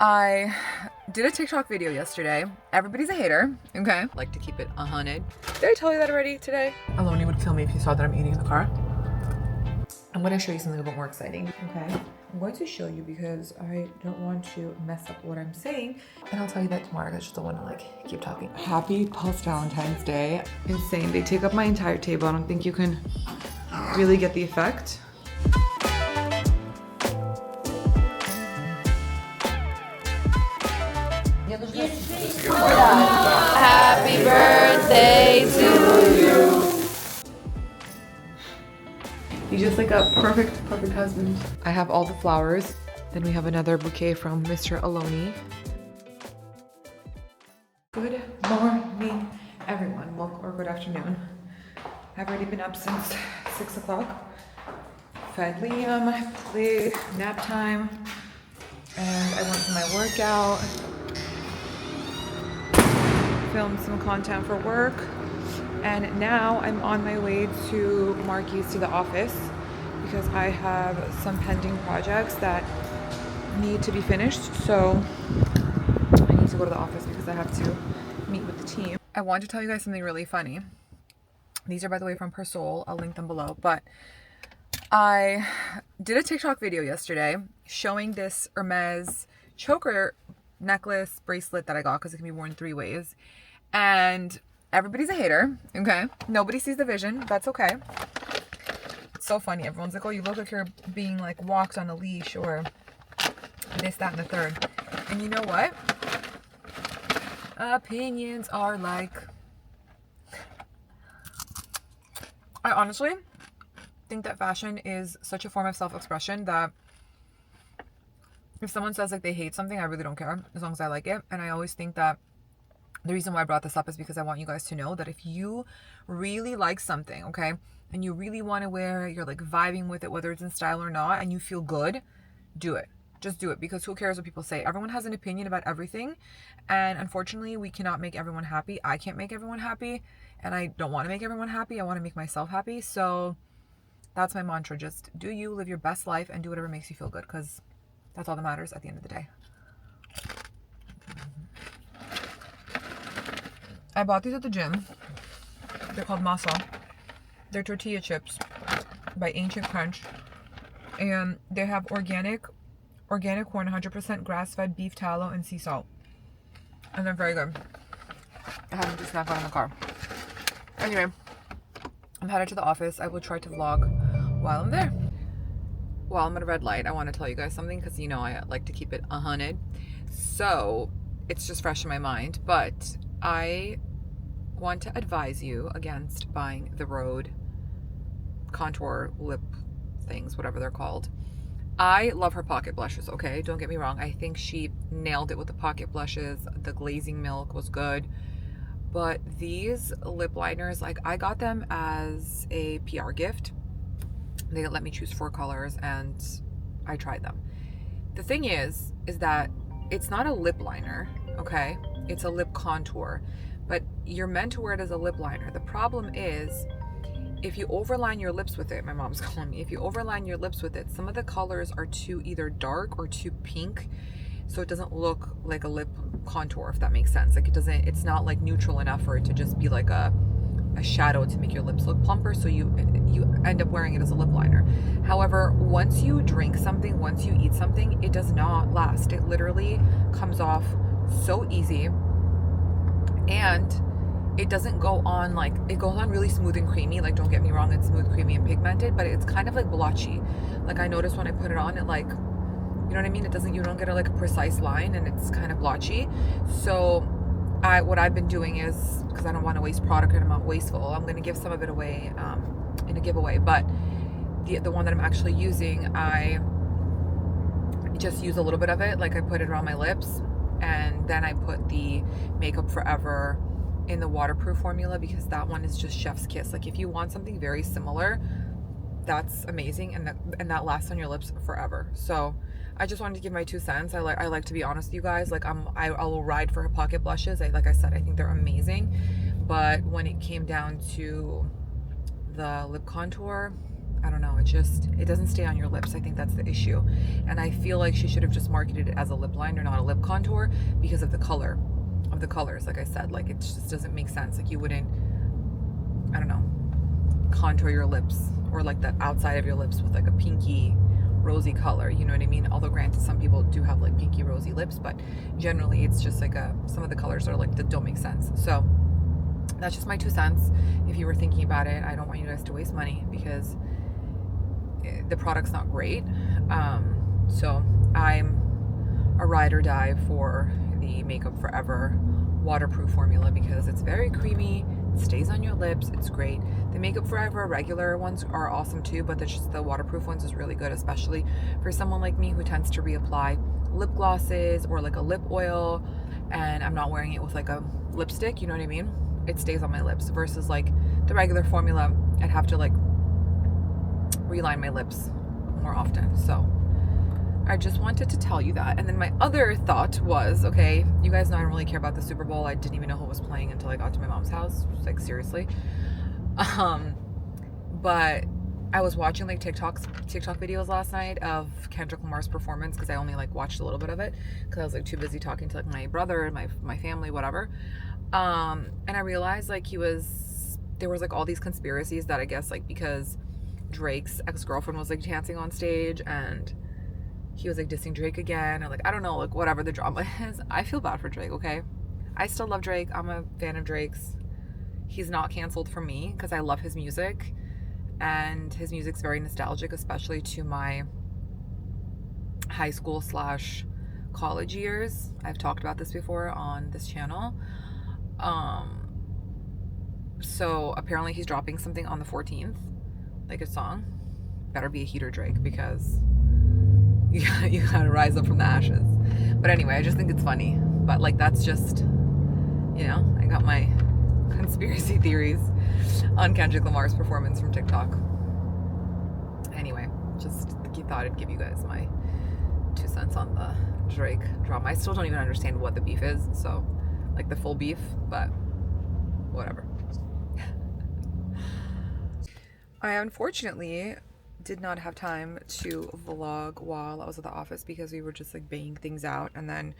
I did a TikTok video yesterday. Everybody's a hater, okay? Like to keep it 100. Did I tell you that already today? Aloni would kill me if you saw that I'm eating in the car. I'm gonna show you something a bit more exciting, okay? I'm going to show you because I don't want to mess up what I'm saying. And I'll tell you that tomorrow. I just don't want to like keep talking. Happy post Valentine's Day. Insane. They take up my entire table. I don't think you can really get the effect. Happy birthday to you. He's just like a perfect husband. I have all the flowers. Then we have another bouquet from Mr. Aloni. Good morning, everyone. Welcome, or good afternoon. I've already been up since 6 o'clock. Fed Liam, played nap time, and I went for my workout. Filmed some content for work, and now I'm on my way to Marky's to the office because I have some pending projects that need to be finished. So I need to go to the office because I have to meet with the team. I want to tell you guys something really funny. These are, by the way, from Per Soul. I'll link them below. But I did a TikTok video yesterday showing this Hermes choker necklace bracelet that I got because it can be worn 3 ways, and everybody's a hater, okay? Nobody sees the vision. That's okay. It's so funny. Everyone's like, oh, you look like you're being like walked on a leash or this, that, and the third. And you know what? Opinions are like, I honestly think that fashion is such a form of self-expression that if someone says like they hate something, I really don't care as long as I like it. And I always think that the reason why I brought this up is because I want you guys to know that if you really like something, okay, and you really want to wear it, you're like vibing with it, whether it's in style or not, and you feel good, do it. Just do it, because who cares what people say? Everyone has an opinion about everything, and unfortunately we cannot make everyone happy. I can't make everyone happy, and I don't want to make everyone happy. I want to make myself happy. So that's my mantra. Just do you, live your best life, and do whatever makes you feel good, because that's all that matters at the end of the day. I bought these at the gym. They're called masa. They're tortilla chips by Ancient Crunch. And they have organic corn, 100% grass-fed beef tallow and sea salt. And they're very good. I have them to snack on in the car. Anyway, I'm headed to the office. I will try to vlog while I'm there. While I'm at a red light, I want to tell you guys something because, you know, I like to keep it 100. So it's just fresh in my mind. But I want to advise you against buying the Rhode contour lip things, whatever they're called. I love her pocket blushes, okay? Don't get me wrong. I think she nailed it with the pocket blushes. The glazing milk was good. But these lip liners, like, I got them as a PR gift. They let me choose 4 colors and I tried them. The thing is that it's not a lip liner, okay? It's a lip contour, but you're meant to wear it as a lip liner. The problem is if you overline your lips with it, my mom's calling me, if you overline your lips with it, some of the colors are too either dark or too pink, so it doesn't look like a lip contour, if that makes sense. Like it's not like neutral enough for it to just be like a shadow to make your lips look plumper, so you end up wearing it as a lip liner. However, once you drink something, once you eat something, it does not last. It literally comes off so easy, and it doesn't go on like, it goes on really smooth and creamy. Like, don't get me wrong, it's smooth, creamy, and pigmented, but it's kind of like blotchy. Like, I noticed when I put it on, it like, you know what I mean? You don't get a precise line, and it's kind of blotchy. So what I've been doing is, because I don't want to waste product and I'm not wasteful, I'm going to give some of it away in a giveaway. But the one that I'm actually using, I just use a little bit of it. Like, I put it around my lips, and then I put the Makeup Forever in the waterproof formula, because that one is just chef's kiss. Like, if you want something very similar, that's amazing, and that lasts on your lips forever. So I just wanted to give my 2 cents. I like to be honest with you guys. Like, I will ride for her pocket blushes. Like I said, I think they're amazing. But when it came down to the lip contour, I don't know, it doesn't stay on your lips. I think that's the issue. And I feel like she should have just marketed it as a lip liner, not a lip contour, because of the color of the colors. Like I said, like it just doesn't make sense. Like you wouldn't, I don't know, contour your lips or like the outside of your lips with like a pinky rosy color, you know what I mean? Although granted, some people do have like pinky rosy lips, but generally it's just like some of the colors are like that don't make sense. So that's just my 2 cents. If you were thinking about it, I don't want you guys to waste money because the product's not great. So I'm a ride or die for the Makeup Forever waterproof formula because it's very creamy, it stays on your lips, it's great. The Makeup Forever regular ones are awesome too, but the waterproof ones is really good, especially for someone like me who tends to reapply lip glosses or like a lip oil, and I'm not wearing it with like a lipstick, you know what I mean? It stays on my lips versus like the regular formula, I'd have to like reline my lips more often. So I just wanted to tell you that. And then my other thought was, okay, you guys know I don't really care about the Super Bowl. I didn't even know who was playing until I got to my mom's house. Like seriously. But I was watching like TikTok videos last night of Kendrick Lamar's performance because I only like watched a little bit of it because I was like too busy talking to like my brother and my family, whatever. And I realized like there was like all these conspiracies that I guess like because Drake's ex-girlfriend was like dancing on stage and he was like dissing Drake again, or like I don't know, like whatever the drama is. I feel bad for Drake, okay? I still love Drake. I'm a fan of Drake's. He's not canceled for me because I love his music, and his music's very nostalgic, especially to my high school / college years. I've talked about this before on this channel. So apparently he's dropping something on the 14th, like a song. Better be a heater, Drake, because you gotta rise up from the ashes. But anyway, I just think it's funny. But like that's just, you know, I got my conspiracy theories on Kendrick Lamar's performance from TikTok. Anyway, just thought I'd give you guys my 2 cents on the Drake drama. I still don't even understand what the beef is, so like the full beef, but whatever. I unfortunately did not have time to vlog while I was at the office because we were just like banging things out, and then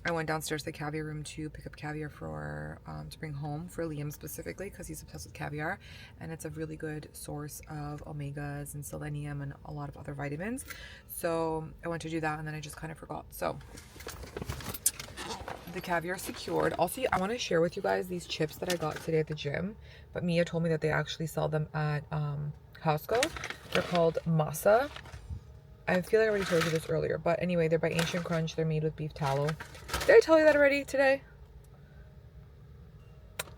I went downstairs to the caviar room to pick up caviar for to bring home for Liam specifically because he's obsessed with caviar, and it's a really good source of omegas and selenium and a lot of other vitamins. So I went to do that and then I just kind of forgot. So the caviar secured. Also, I want to share with you guys these chips that I got today at the gym, but Mia told me that they actually sell them at Costco. They're called masa. I feel like I already told you this earlier, but anyway, they're by Ancient Crunch. They're made with beef tallow. Did I tell you that already today?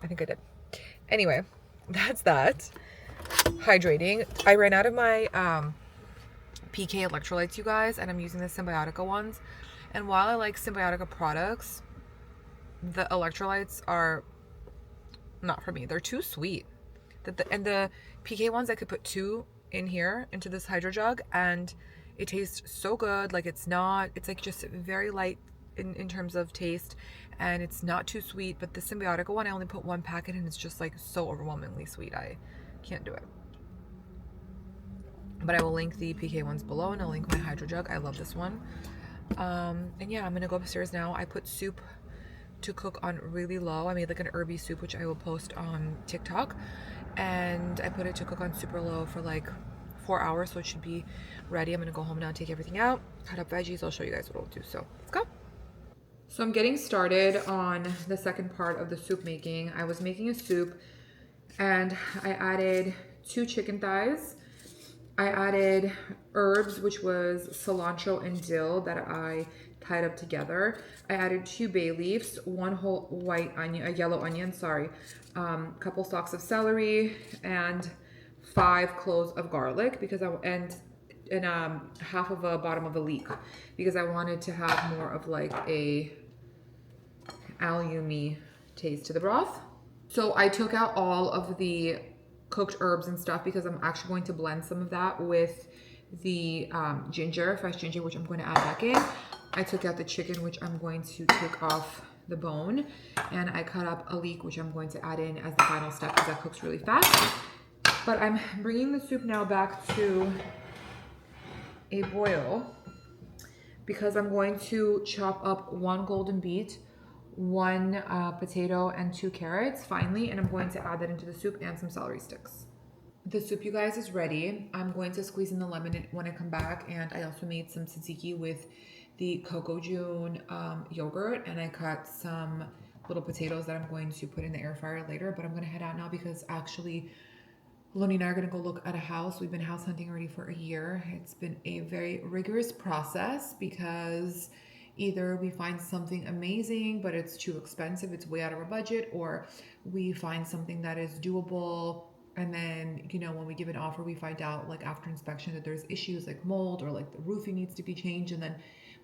I think I did. Anyway, that's that. Hydrating. I ran out of my PK electrolytes, you guys, and I'm using the Symbiotica ones. And while I like Symbiotica products, the electrolytes are not for me. They're too sweet. And the PK ones, I could put 2 in here into this hydro jug, and it tastes so good. Like it's like just very light in terms of taste, and it's not too sweet. But the Symbiotica one, I only put 1 packet and it's just like so overwhelmingly sweet. I can't do it. But I will link the PK ones below, and I'll link my hydro jug. I love this one. And yeah, I'm gonna go upstairs now. I put soup to cook on really low. I made like an herby soup, which I will post on TikTok, and I put it to cook on super low for like 4 hours, so it should be ready. I'm gonna go home now and take everything out, cut up veggies. I'll show you guys what I'll do. So let's go. So I'm getting started on the second part of the soup making. I was making a soup and I added 2 chicken thighs. I added herbs, which was cilantro and dill that I tied up together. I added 2 bay leaves, 1 whole white onion, a yellow onion, sorry, couple stalks of celery, and 5 cloves of garlic because and half of a bottom of a leek because I wanted to have more of like a allium-y taste to the broth. So I took out all of the cooked herbs and stuff because I'm actually going to blend some of that with the ginger, fresh ginger, which I'm going to add back in. I took out the chicken, which I'm going to take off the bone, and I cut up a leek, which I'm going to add in as the final step because that cooks really fast. But I'm bringing the soup now back to a boil because I'm going to chop up 1 golden beet, 1 potato, and 2 carrots finely, and I'm going to add that into the soup and some celery sticks. The soup, you guys, is ready. I'm going to squeeze in the lemon when I come back, and I also made some tzatziki with the Coco June yogurt, and I cut some little potatoes that I'm going to put in the air fryer later, but I'm going to head out now because actually Lonnie and I are going to go look at a house. We've been house hunting already for a year. It's been a very rigorous process because either we find something amazing, but it's too expensive, it's way out of our budget, or we find something that is doable. And then, you know, when we give an offer, we find out like after inspection that there's issues like mold or like the roofing needs to be changed. And then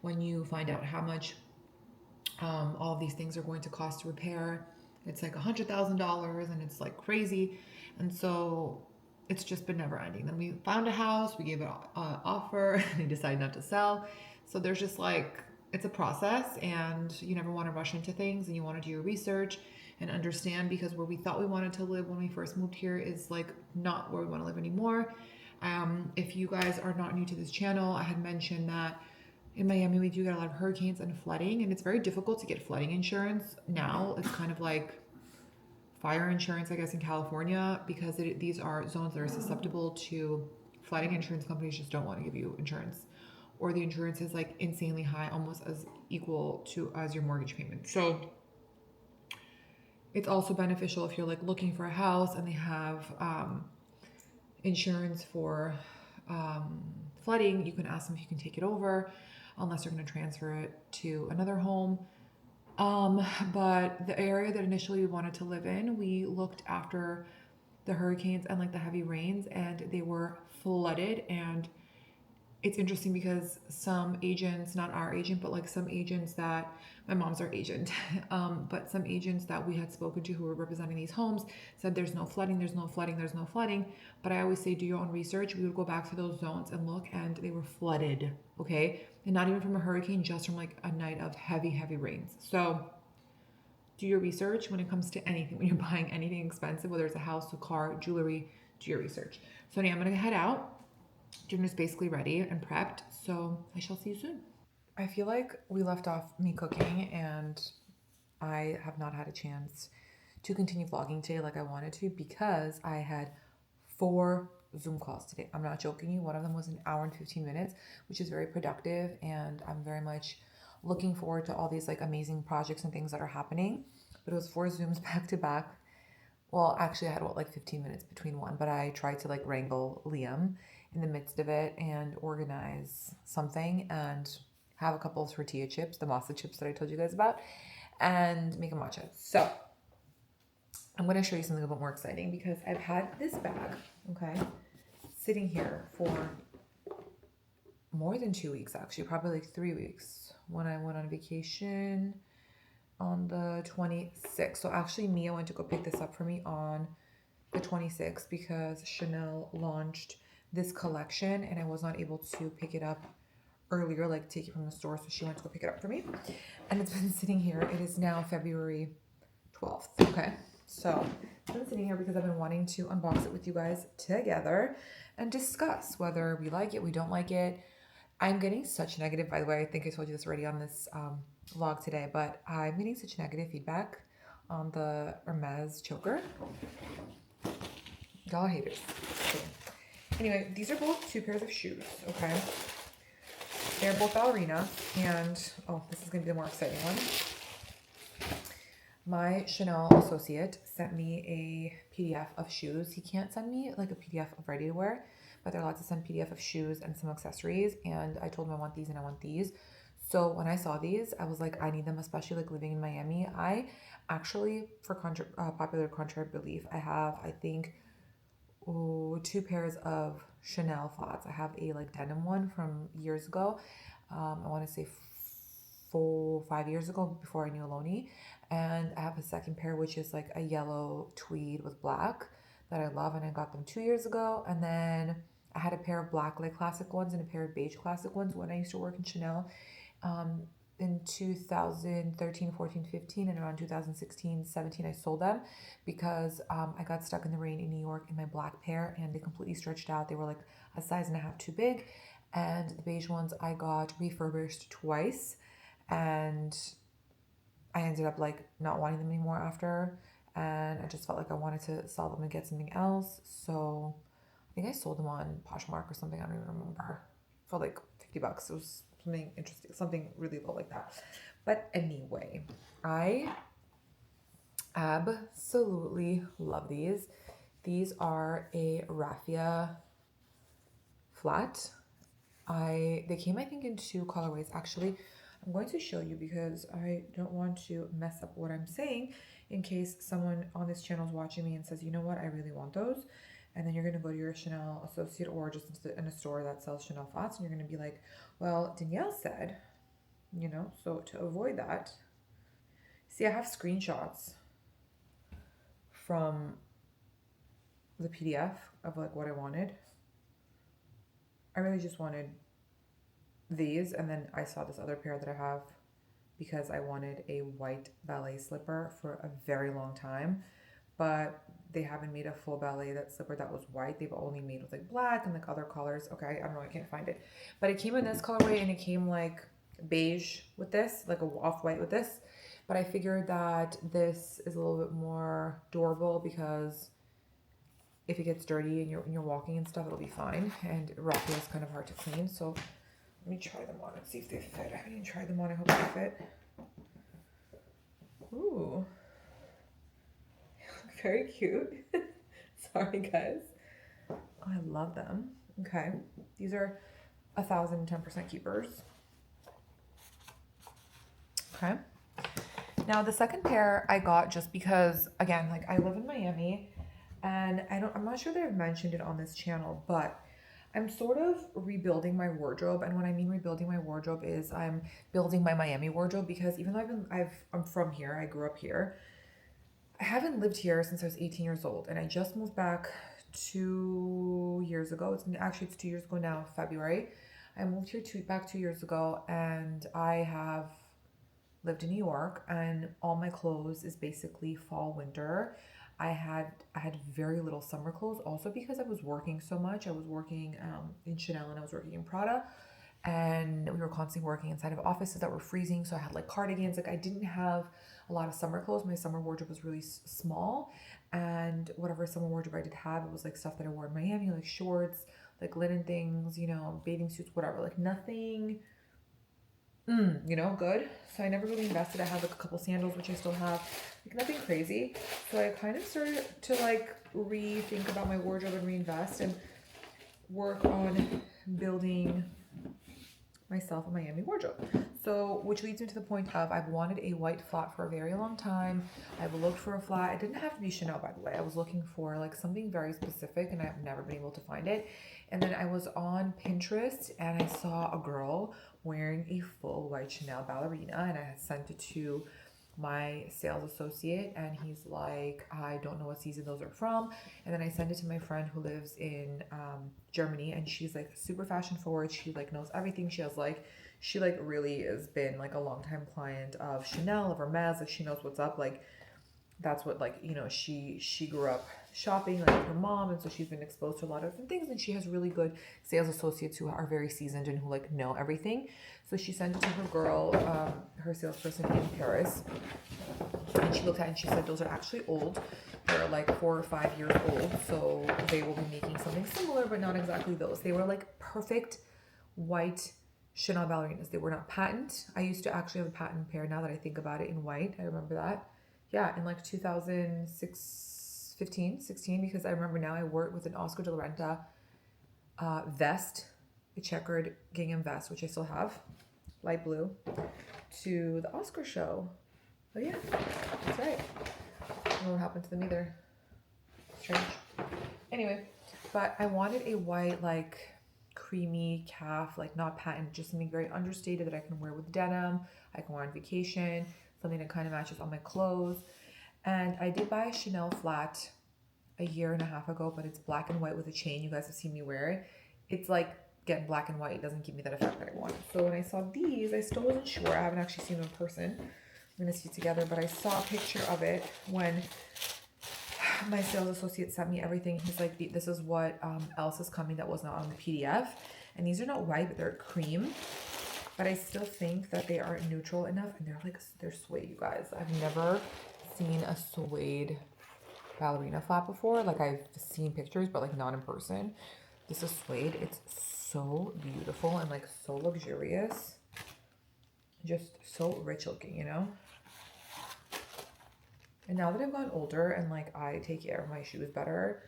when you find out how much all of these things are going to cost to repair, it's like $100,000 and it's like crazy. And so it's just been never ending. Then we found a house, we gave it an offer, and they decided not to sell. So there's just like, it's a process, and you never want to rush into things, and you want to do your research and understand, because where we thought we wanted to live when we first moved here is like not where we want to live anymore. If you guys are not new to this channel, I had mentioned that in Miami we do get a lot of hurricanes and flooding, and it's very difficult to get flooding insurance now. It's kind of like fire insurance, I guess, in California, because these are zones that are susceptible to flooding. Insurance companies just don't want to give you insurance, or the insurance is like insanely high, almost as equal to as your mortgage payment. So it's also beneficial if you're like looking for a house and they have insurance for flooding. You can ask them if you can take it over, unless they're going to transfer it to another home. But the area that initially we wanted to live in, we looked after the hurricanes and like the heavy rains, and they were flooded. And it's interesting because some agents, not our agent, but like some agents that, my mom's our agent, but some agents that we had spoken to who were representing these homes said there's no flooding, there's no flooding, there's no flooding. But I always say do your own research. We would go back to those zones and look, and they were flooded, okay? And not even from a hurricane, just from like a night of heavy, heavy rains. So do your research when it comes to anything. When you're buying anything expensive, whether it's a house, a car, jewelry, do your research. So now I'm gonna head out. Dinner is basically ready and prepped, so I shall see you soon. I feel like we left off me cooking, and I have not had a chance to continue vlogging today like I wanted to, because I had 4 Zoom calls today. I'm not joking you. One of them was an hour and 15 minutes, which is very productive, and I'm very much looking forward to all these like amazing projects and things that are happening. But it was 4 Zooms back to back. Well, actually I had like 15 minutes between one, but I tried to like wrangle Liam in the midst of it and organize something and have a couple of tortilla chips, the masa chips that I told you guys about, and make a matcha. So I'm going to show you something a bit more exciting, because I've had this bag, okay, sitting here for more than 2 weeks, actually, probably like 3 weeks, when I went on vacation on the 26th. So actually Mia went to go pick this up for me on the 26th because Chanel launched this collection and I was not able to pick it up earlier, like take it from the store. So she went to go pick it up for me, and it's been sitting here. It is now February 12th. Okay. So it's been sitting here because I've been wanting to unbox it with you guys together and discuss whether we like it, we don't like it. I'm getting such negative, by the way, I think I told you this already on this vlog today, but I'm getting such negative feedback on the Hermes choker. Y'all are haters. Okay. Anyway, these are both 2 pairs of shoes, okay? They're both ballerina, and oh, this is going to be the more exciting one. My Chanel associate sent me a PDF of shoes. He can't send me like a PDF of ready to wear, but they're allowed to send PDF of shoes and some accessories, and I told him I want these and I want these. So when I saw these, I was like, I need them, especially like living in Miami. I actually, for popular contrary belief, I have, I think, 2 pairs of Chanel flats. I have a like denim one from years ago. I want to say 5 years ago, before I knew Aloni. And I have a second pair, which is like a yellow tweed with black that I love. And I got them 2 years ago. And then I had a pair of black like classic ones and a pair of beige classic ones when I used to work in Chanel. in 2013, 14, 15, and around 2016, 17, I sold them because I got stuck in the rain in New York in my black pair and they completely stretched out. They were like a size and a half too big. And the beige ones I got refurbished twice and I ended up like not wanting them anymore after. And I just felt like I wanted to sell them and get something else. So I think I sold them on Poshmark or something. I don't even remember. For like $50. It was something interesting, something really low like that. But anyway, I absolutely love these. These are a raffia flat. They came, I think, in 2 colorways. Actually, I'm going to show you because I don't want to mess up what I'm saying in case someone on this channel is watching me and says, you know what, I really want those. And then you're going to go to your Chanel associate or just in a store that sells Chanel flats and you're going to be like, well, Danielle said, you know, so to avoid that, see, I have screenshots from the PDF of like what I wanted. I really just wanted these, and then I saw this other pair that I have because I wanted a white ballet slipper for a very long time, but they haven't made a full ballet that slipper that was white. They've only made with like black and like other colors. Okay, I don't know, I can't find it, but it came in this colorway and it came like beige with this, like a off-white with this, but I figured that this is a little bit more durable because if it gets dirty and you're walking and stuff, it'll be fine. And raffia is kind of hard to clean, so let me try them on and see if they fit. I haven't even tried them on. I hope they fit. Ooh. Very cute. Sorry, guys. I love them. Okay. These are 1,010% keepers. Okay. Now, the second pair I got just because, again, like I live in Miami and I'm not sure that I've mentioned it on this channel, but I'm sort of rebuilding my wardrobe. And when I mean rebuilding my wardrobe is I'm building my Miami wardrobe because even though I'm from here, I grew up here, I haven't lived here since I was 18 years old. And I just moved back 2 years ago. It's 2 years ago now, February. I moved here back 2 years ago and I have lived in New York and all my clothes is basically fall, winter. I had very little summer clothes also because I was working so much. I was working in Chanel and I was working in Prada and we were constantly working inside of offices that were freezing. So I had like cardigans. Like I didn't have a lot of summer clothes. My summer wardrobe was really small, and whatever summer wardrobe I did have, it was like stuff that I wore in Miami, like shorts, like linen things, you know, bathing suits, whatever, like nothing, you know, good. So I never really invested. I have like a couple sandals, which I still have, like nothing crazy. So I kind of started to like rethink about my wardrobe and reinvest and work on building myself a Miami wardrobe. So, which leads me to the point of I've wanted a white flat for a very long time. I've looked for a flat. It didn't have to be Chanel, by the way. I was looking for like something very specific and I've never been able to find it. And then I was on Pinterest and I saw a girl wearing a full white Chanel ballerina and I had sent it to my sales associate and he's like, I don't know what season those are from. And then I sent it to my friend who lives in Germany and she's like super fashion forward. She like knows everything. She really has been like a longtime client of Chanel, of Hermes. Like she knows what's up. Like that's what, like, you know, she grew up shopping like with her mom, and so she's been exposed to a lot of different things, and she has really good sales associates who are very seasoned and who like know everything. So she sent it to her girl, her salesperson in Paris, and she looked at it and she said those are actually old. They're like 4 or 5 years old, so they will be making something similar but not exactly those. They were like perfect white Chanel ballerinas. They were not patent. I used to actually have a patent pair now that I think about it in white. I remember that. Yeah, in like 2006, 15, 16, because I remember now I wore it with an Oscar de la Renta vest, a checkered gingham vest, which I still have, light blue, to the Oscar show. Oh yeah, that's right. I don't know what happened to them either. Strange. Anyway, but I wanted a white, like, creamy calf, like not patent, just something very understated that I can wear with denim. I can wear on vacation, something that kind of matches all my clothes. And I did buy a Chanel flat a year and a half ago, but it's black and white with a chain. You guys have seen me wear it. It's like get in black and white. It doesn't give me that effect that I want. So when I saw these, I still wasn't sure. I haven't actually seen them in person. We're gonna see it together, but I saw a picture of it when my sales associate sent me everything. He's like, this is what else is coming that was not on the PDF. And these are not white, but they're cream. But I still think that they aren't neutral enough. And they're suede, you guys. I've never seen a suede ballerina flat before. Like, I've seen pictures, but like not in person. This is suede. It's so beautiful and like so luxurious. Just so rich looking, you know? And now that I've gotten older and like I take care of my shoes better,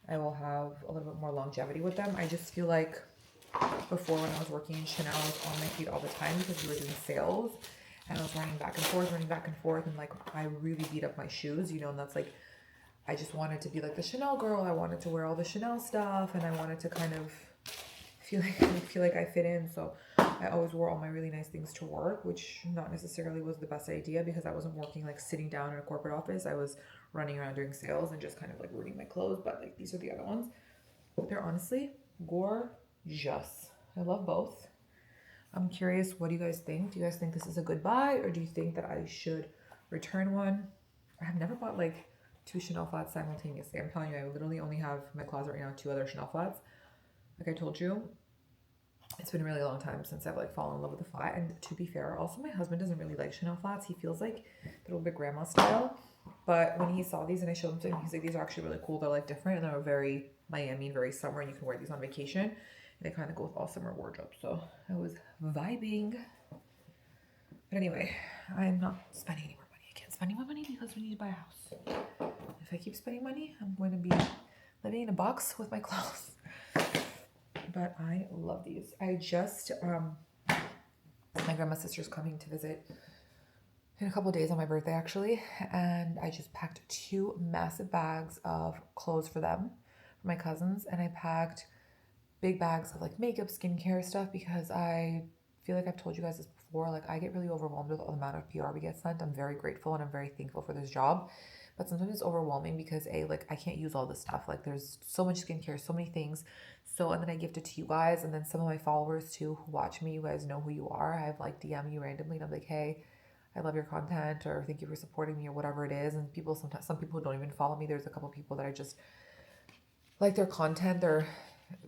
I will have a little bit more longevity with them. I just feel like before, when I was working in Chanel, I was on my feet all the time because we were doing sales and I was running back and forth, and like I really beat up my shoes, you know, and that's like, I just wanted to be like the Chanel girl. I wanted to wear all the Chanel stuff and I wanted to kind of feel like I fit in. So I always wore all my really nice things to work, which not necessarily was the best idea because I wasn't working like sitting down in a corporate office. I was running around doing sales and just kind of like ruining my clothes. But like, these are the other ones. They're honestly gorgeous. I love both. I'm curious, what do you guys think? Do you guys think this is a good buy, or do you think that I should return one? I have never bought like 2 Chanel flats simultaneously. I'm telling you, I literally only have in my closet right now 2 other Chanel flats. Like I told you, it's been a really long time since I've like fallen in love with a flat. And to be fair, also my husband doesn't really like Chanel flats. He feels like they're a little bit grandma style. But when he saw these and I showed him to him, he's like, these are actually really cool. They're like different and they're very Miami, very summer, and you can wear these on vacation. And they kind of go with all summer wardrobe. So I was vibing. But anyway, I'm not spending any more money. I can't spend any more money because we need to buy a house. If I keep spending money, I'm going to be living in a box with my clothes. But I love these. I just, my grandma's sister's coming to visit in a couple of days on my birthday, actually. And I just packed 2 massive bags of clothes for them, for my cousins. And I packed big bags of like makeup, skincare stuff, because I feel like I've told you guys this before. Like, I get really overwhelmed with the amount of PR we get sent. I'm very grateful and I'm very thankful for this job. But sometimes it's overwhelming because like I can't use all this stuff. Like, there's so much skincare, so many things. So, and then I gift it to you guys, and then some of my followers too who watch me, you guys know who you are. I've like DM you randomly and I'm like, hey, I love your content, or thank you for supporting me, or whatever it is. And people, sometimes some people who don't even follow me, there's a couple people that I just like their content. They're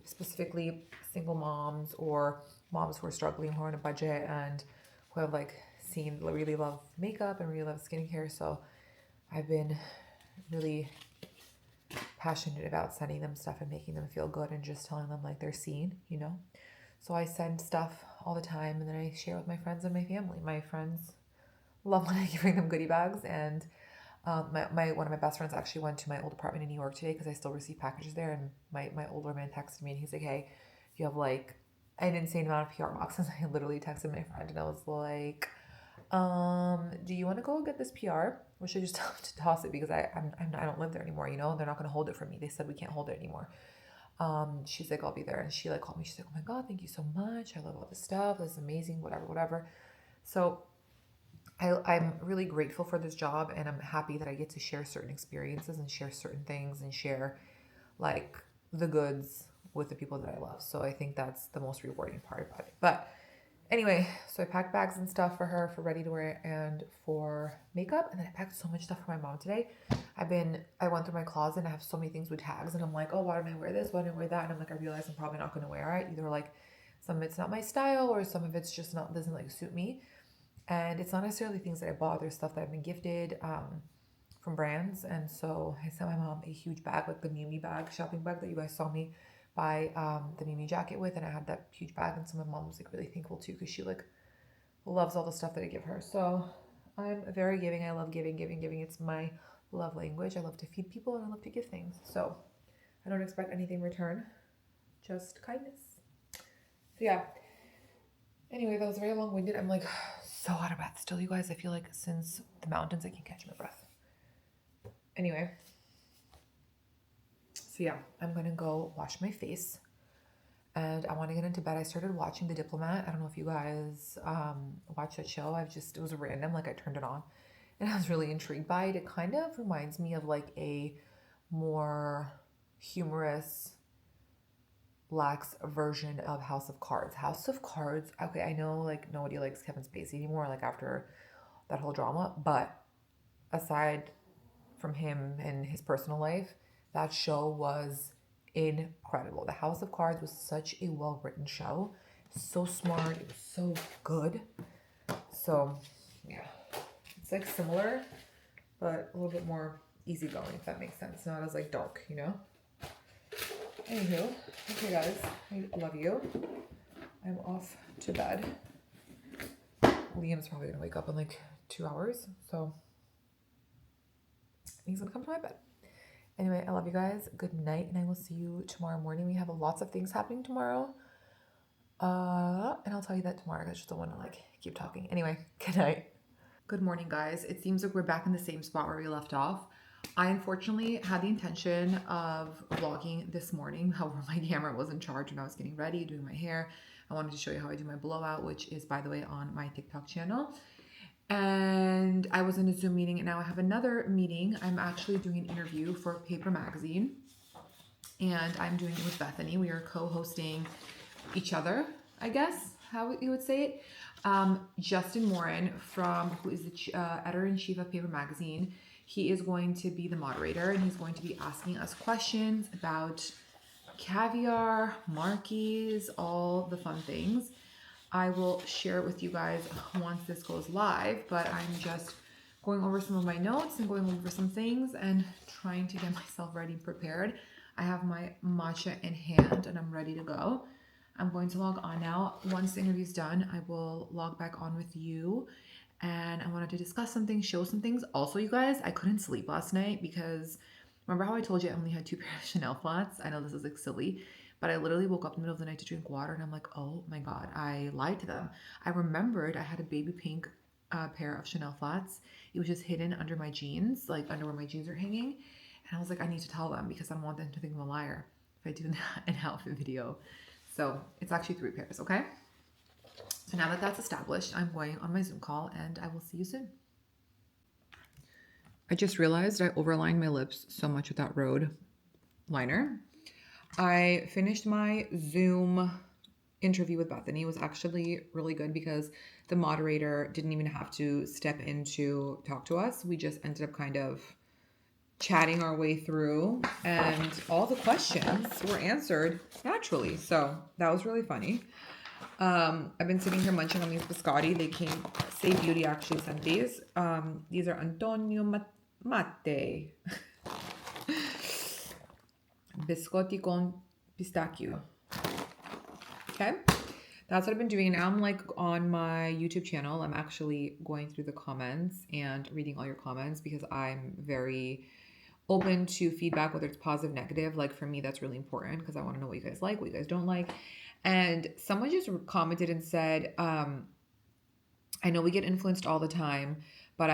specifically single moms or moms who are struggling, who are on a budget, and who have like really love makeup and really love skincare. So I've been really passionate about sending them stuff and making them feel good and just telling them like they're seen, you know? So I send stuff all the time, and then I share with my friends and my family. My friends love when I bring them goodie bags. And one of my best friends actually went to my old apartment in New York today because I still receive packages there. And my older man texted me and he's like, hey, you have like an insane amount of PR boxes. I literally texted my friend and I was like, do you want to go get this PR? Or should I just tell them to toss it because I don't live there anymore, you know? They're not going to hold it for me. They said we can't hold it anymore. She's like, I'll be there. And she like called me. She's like, oh my God, thank you so much. I love all this stuff. This is amazing, whatever. So I'm really grateful for this job, and I'm happy that I get to share certain experiences and share certain things and share like the goods with the people that I love. So I think that's the most rewarding part about it. But anyway, so I packed bags and stuff for her for ready to wear and for makeup. And then I packed so much stuff for my mom today. I went through my closet and I have so many things with tags, and I'm like, oh, why don't I wear this? Why don't I wear that? And I'm like, I realize I'm probably not going to wear it. Either like some of it's not my style, or some of it's just doesn't like suit me. And it's not necessarily things that I bought. There's stuff that I've been gifted from brands. And so I sent my mom a huge bag, like the Miu Miu bag, shopping bag that you guys saw me buy the Miu Miu jacket with. And I had that huge bag. And so my mom was like really thankful too, because she like loves all the stuff that I give her. So I'm very giving. I love giving. It's my love language. I love to feed people and I love to give things. So I don't expect anything in return, just kindness. So yeah. Anyway, that was very long-winded. I'm like so out of breath still, you guys. I feel like since the mountains, I can catch my breath. Anyway, so yeah, I'm gonna go wash my face and I want to get into bed. I started watching The Diplomat. I don't know if you guys watch that show. It was random, like I turned it on and I was really intrigued by it. It kind of reminds me of like a more humorous Black's version of House of Cards. House of Cards, okay, I know like nobody likes Kevin Spacey anymore, like after that whole drama, but aside from him and his personal life, that show was incredible. The House of Cards was such a well-written show. So smart, it was so good. So yeah, it's like similar, but a little bit more easygoing, if that makes sense. Not as like dark, you know? Anywho, okay guys, I love you. I'm off to bed. Liam's probably gonna wake up in like 2 hours, so he's gonna come to my bed. Anyway, I love you guys. Good night, and I will see you tomorrow morning. We have lots of things happening tomorrow. And I'll tell you that tomorrow. I just don't want to like keep talking. Anyway, good night. Good morning, guys. It seems like we're back in the same spot where we left off. I unfortunately had the intention of vlogging this morning. However, my camera was in charge when I was getting ready, doing my hair. I wanted to show you how I do my blowout, which is, by the way, on my TikTok channel. And I was in a Zoom meeting, and now I have another meeting. I'm actually doing an interview for Paper Magazine, and I'm doing it with Bethany. We are co-hosting each other, I guess, how you would say it. Justin Morin, who is the editor-in-chief of Paper Magazine, he is going to be the moderator, and he's going to be asking us questions about caviar, marquise, all the fun things. I will share it with you guys once this goes live, but I'm just going over some of my notes and going over some things and trying to get myself ready and prepared. I have my matcha in hand and I'm ready to go. I'm going to log on now. Once the interview's done, I will log back on with you. And I wanted to discuss some things, show some things. Also, you guys, I couldn't sleep last night because remember how I told you I only had 2 pairs of Chanel flats? I know this is like silly, but I literally woke up in the middle of the night to drink water and I'm like, oh my God, I lied to them. I remembered I had a baby pink pair of Chanel flats. It was just hidden under my jeans, like under where my jeans are hanging. And I was like, I need to tell them because I don't want them to think I'm a liar if I do an outfit video. So it's actually 3 pairs, okay? So now that that's established, I'm going on my Zoom call and I will see you soon. I just realized I overlined my lips so much with that Rhode liner. I finished my Zoom interview with Bethany. It was actually really good because the moderator didn't even have to step in to talk to us. We just ended up kind of chatting our way through and all the questions were answered naturally. So that was really funny. I've been sitting here munching on these biscotti. They came, Say Beauty actually sent these. These are Antonio Mate. Biscotti con pistachio. Okay. That's what I've been doing. Now I'm like on my YouTube channel. I'm actually going through the comments and reading all your comments because I'm very open to feedback, whether it's positive, negative. Like for me, that's really important because I want to know what you guys like, what you guys don't like. And someone just commented and said, I know we get influenced all the time, but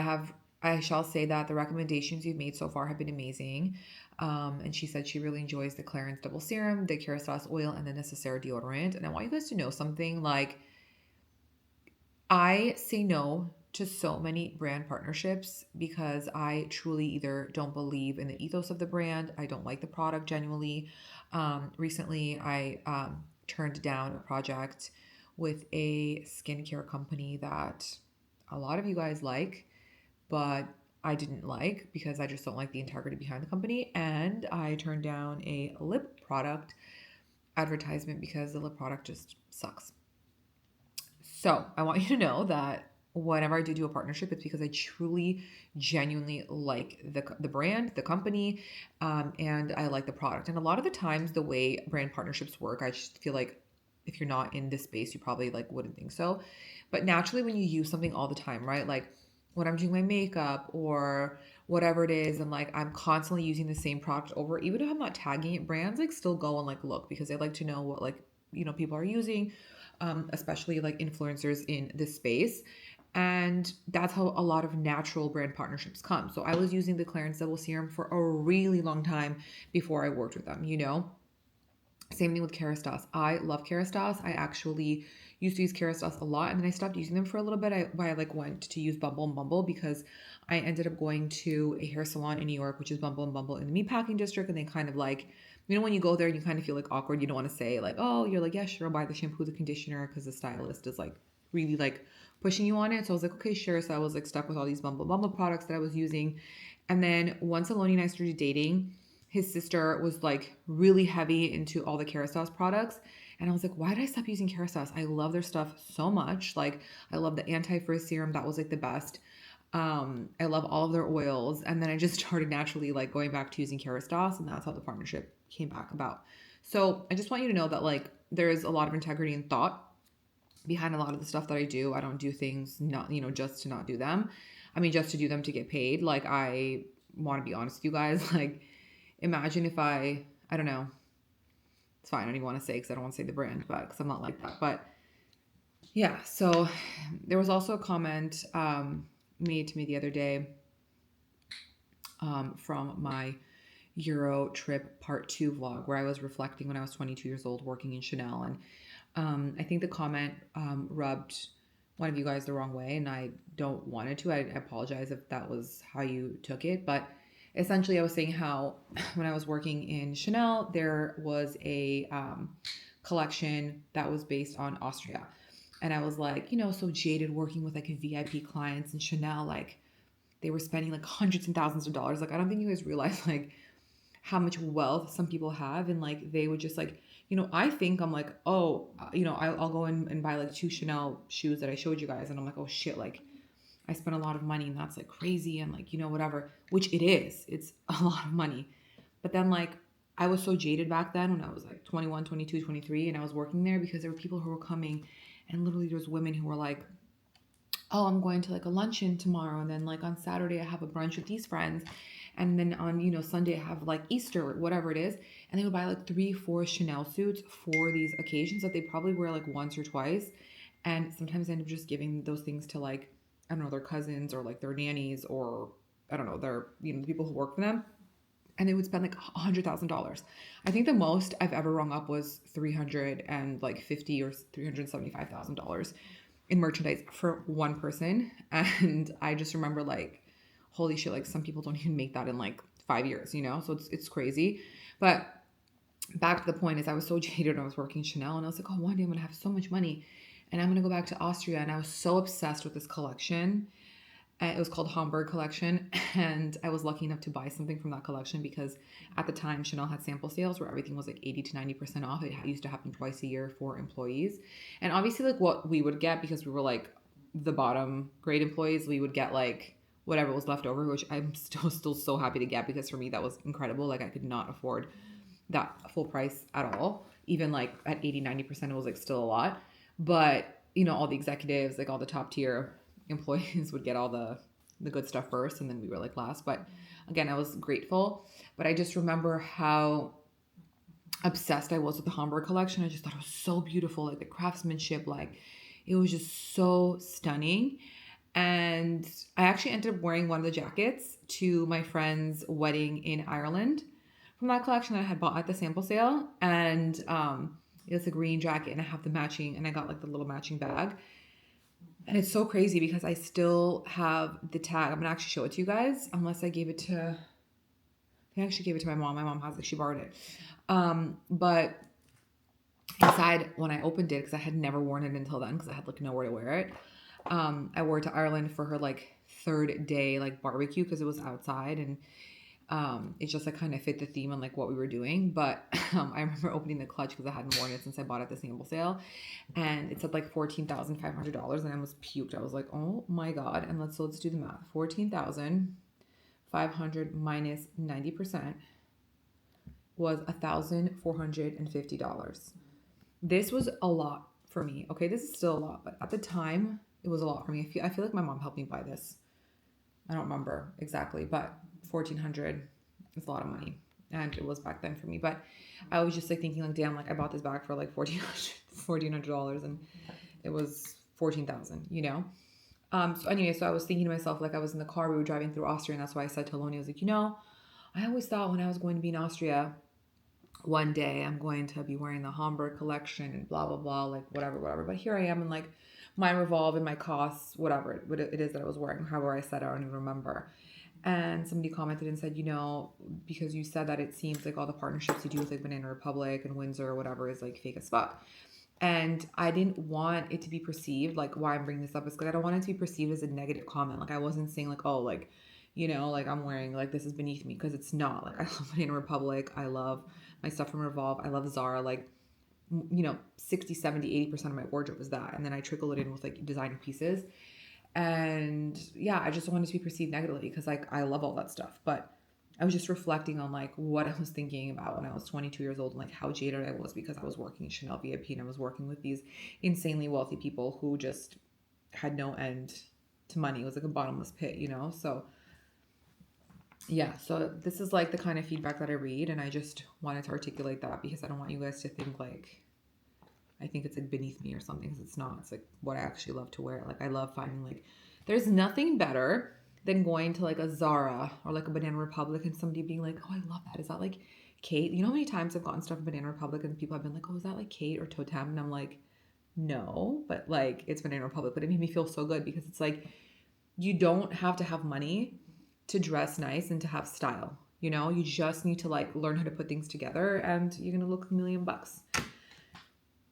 I shall say that the recommendations you've made so far have been amazing. And she said she really enjoys the Clarins Double Serum, the Kerastase Oil, and the Necessaire Deodorant. And I want you guys to know something, like, I say no to so many brand partnerships because I truly either don't believe in the ethos of the brand, I don't like the product genuinely. Recently, I turned down a project with a skincare company that a lot of you guys like, but I didn't like because I just don't like the integrity behind the company. And I turned down a lip product advertisement because the lip product just sucks. So I want you to know that whenever I do a partnership, it's because I truly, genuinely like the brand, the company, and I like the product. And a lot of the times the way brand partnerships work, I just feel like if you're not in this space, you probably like wouldn't think so. But naturally when you use something all the time, right? Like when I'm doing my makeup or whatever it is, and like I'm constantly using the same product over, even if I'm not tagging it, brands like still go and like look because they like to know what like, you know, people are using, especially like influencers in this space. And that's how a lot of natural brand partnerships come. So I was using the Clarins Double Serum for a really long time before I worked with them, you know? Same thing with Kerastase. I love Kerastase. I actually used to use Kerastase a lot, and then I stopped using them for a little bit. I like went to use Bumble and Bumble because I ended up going to a hair salon in New York, which is Bumble and Bumble in the Meatpacking District, and they kind of like you know, when you go there and you kind of feel like awkward, you don't want to say like, oh, you're like, yeah, sure, I'll buy the shampoo, the conditioner, because the stylist is like really like pushing you on it. So I was like, okay, sure. So I was like stuck with all these Bumble products that I was using. And then once Aloni and I started dating, his sister was like really heavy into all the Kerastase products. And I was like, why did I stop using Kerastase? I love their stuff so much. Like, I love the anti-frizz serum. That was like the best. I love all of their oils. And then I just started naturally like going back to using Kerastase, and that's how the partnership came back about. So I just want you to know that like there is a lot of integrity and thought behind a lot of the stuff that I do. I don't do things not, you know, just to not do them. I mean, just to do them to get paid. Like, I want to be honest with you guys. Like, imagine if I don't know. It's fine. I don't even want to say because I don't want to say the brand, but because I'm not like that. But yeah, so there was also a comment made to me the other day from my Euro trip part 2 vlog where I was reflecting when I was 22 years old working in Chanel. And I think the comment rubbed one of you guys the wrong way, and I don't want it to. I apologize if that was how you took it. But essentially, I was saying how when I was working in Chanel, there was a collection that was based on Austria. And I was like, you know, so jaded working with like VIP clients in Chanel, like they were spending like hundreds and thousands of dollars. Like, I don't think you guys realize like how much wealth some people have. And like, they would just like, you know, I think I'm like, oh, you know, I'll go in and buy like 2 Chanel shoes that I showed you guys. And I'm like, oh shit, like I spent a lot of money and that's like crazy. And like, you know, whatever, which it is, it's a lot of money. But then like, I was so jaded back then when I was like 21, 22, 23, and I was working there because there were people who were coming, and literally there was women who were like, oh, I'm going to like a luncheon tomorrow. And then like on Saturday, I have a brunch with these friends. And then on, you know, Sunday, I have like Easter or whatever it is. And they would buy like 3-4 Chanel suits for these occasions that they probably wear like once or twice. And sometimes I end up just giving those things to like, I don't know, their cousins or like their nannies or I don't know, their, you know, the people who work for them. And they would spend like $100,000. I think the most I've ever rung up was $350 or $375,000 in merchandise for one person. And I just remember like, holy shit, like some people don't even make that in like 5 years, you know? So it's crazy. But back to the point is I was so jaded when I was working Chanel, and I was like, oh, one day I'm gonna have so much money and I'm gonna go back to Austria. And I was so obsessed with this collection. It was called Hamburg collection, and I was lucky enough to buy something from that collection because at the time Chanel had sample sales where everything was like 80 to 90% off. It used to happen twice a year for employees. And obviously like what we would get, because we were like the bottom grade employees, we would get like whatever was left over, which I'm still so happy to get, because for me that was incredible. Like I could not afford that full price at all. Even like at 80-90% it was like still a lot. But you know, all the executives, like all the top tier employees would get all the good stuff first, and then we were like last. But again, I was grateful. But I just remember how obsessed I was with the Hamburg collection. I just thought it was so beautiful, like the craftsmanship, like it was just so stunning. And I actually ended up wearing one of the jackets to my friend's wedding in Ireland from that collection that I had bought at the sample sale. And it's a green jacket, and I have the matching, and I got like the little matching bag. And it's so crazy because I still have the tag. I'm going to actually show it to you guys, unless I gave it to, I actually gave it to my mom. My mom has it. She borrowed it. But inside, when I opened it, because I had never worn it until then, because I had like nowhere to wear it. I wore it to Ireland for her like 3rd day like barbecue, because it was outside, and it just like kind of fit the theme on like what we were doing. But I remember opening the clutch because I hadn't worn it since I bought it at the sample sale, and it said like $14,500, and I almost puked. I was like, oh my god. And let's do the math. 14,500 minus 90% was $1,450. This was a lot for me. Okay, this is still a lot, but at the time it was a lot for me. I feel like my mom helped me buy this. I don't remember exactly, but $1,400 is a lot of money, and it was back then for me. But I was just like thinking like, damn, like I bought this bag for like $1,400, and it was $14,000, you know. So anyway, so I was thinking to myself, like I was in the car, we were driving through Austria, and that's why I said to Aloni, I was like, you know, I always thought when I was going to be in Austria, one day I'm going to be wearing the Hamburg collection and blah blah blah, like whatever. But here I am in like my Revolve and my Costs, whatever it is that I was wearing, however I said it, I don't even remember. And somebody commented and said, you know, because you said that it seems like all the partnerships you do with like Banana Republic and Windsor or whatever is like fake as fuck. And I didn't want it to be perceived, like why I'm bringing this up is because I don't want it to be perceived as a negative comment. Like I wasn't saying like, oh, like, you know, like I'm wearing, like this is beneath me, because it's not. Like I love Banana Republic. I love my stuff from Revolve. I love Zara. Like, you know, 60, 70, 80% of my wardrobe was that. And then I trickle it in with like designer pieces. And yeah, I just wanted to be perceived negatively because like I love all that stuff. But I was just reflecting on like what I was thinking about when I was 22 years old and like how jaded I was because I was working at Chanel VIP and I was working with these insanely wealthy people who just had no end to money. It was like a bottomless pit, you know? So yeah, so this is like the kind of feedback that I read, and I just wanted to articulate that because I don't want you guys to think like I think it's like beneath me or something, because it's not. It's like what I actually love to wear. Like I love finding like there's nothing better than going to like a Zara or like a Banana Republic and somebody being like, oh, I love that. Is that like Kate? You know how many times I've gotten stuff from Banana Republic and people have been like, oh, is that like Kate or Totem? And I'm like, no, but like it's Banana Republic. But it made me feel so good because it's like you don't have to have money to dress nice and to have style. You know, you just need to like learn how to put things together and you're going to look $1,000,000.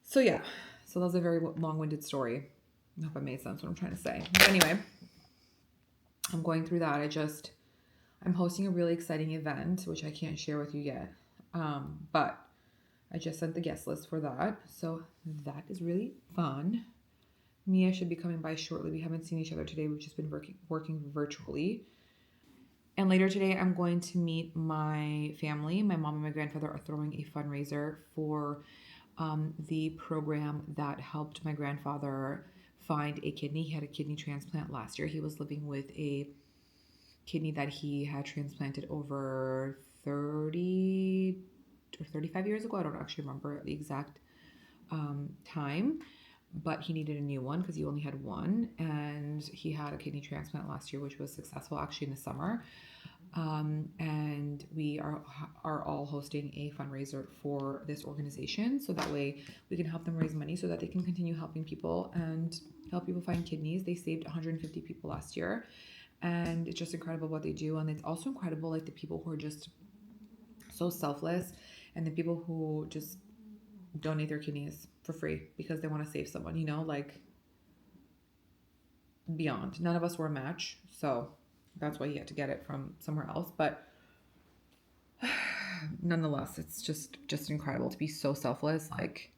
So yeah, so that was a very long-winded story. I hope I made sense what I'm trying to say. But anyway, I'm going through that. I'm hosting a really exciting event, which I can't share with you yet. But I just sent the guest list for that. So that is really fun. Mia should be coming by shortly. We haven't seen each other today. We've just been working virtually. And later today, I'm going to meet my family. My mom and my grandfather are throwing a fundraiser for the program that helped my grandfather find a kidney. He had a kidney transplant last year. He was living with a kidney that he had transplanted over 30 or 35 years ago. I don't actually remember the exact time, but he needed a new one because he only had one, and he had a kidney transplant last year, which was successful actually in the summer. And we are all hosting a fundraiser for this organization, so that way we can help them raise money so that they can continue helping people and help people find kidneys. They saved 150 people last year, and it's just incredible what they do. And it's also incredible like the people who are just so selfless, and the people who just donate their kidneys for free because they want to save someone, you know, like beyond. None of us were a match, so that's why he had to get it from somewhere else. But nonetheless, it's just incredible to be so selfless. Like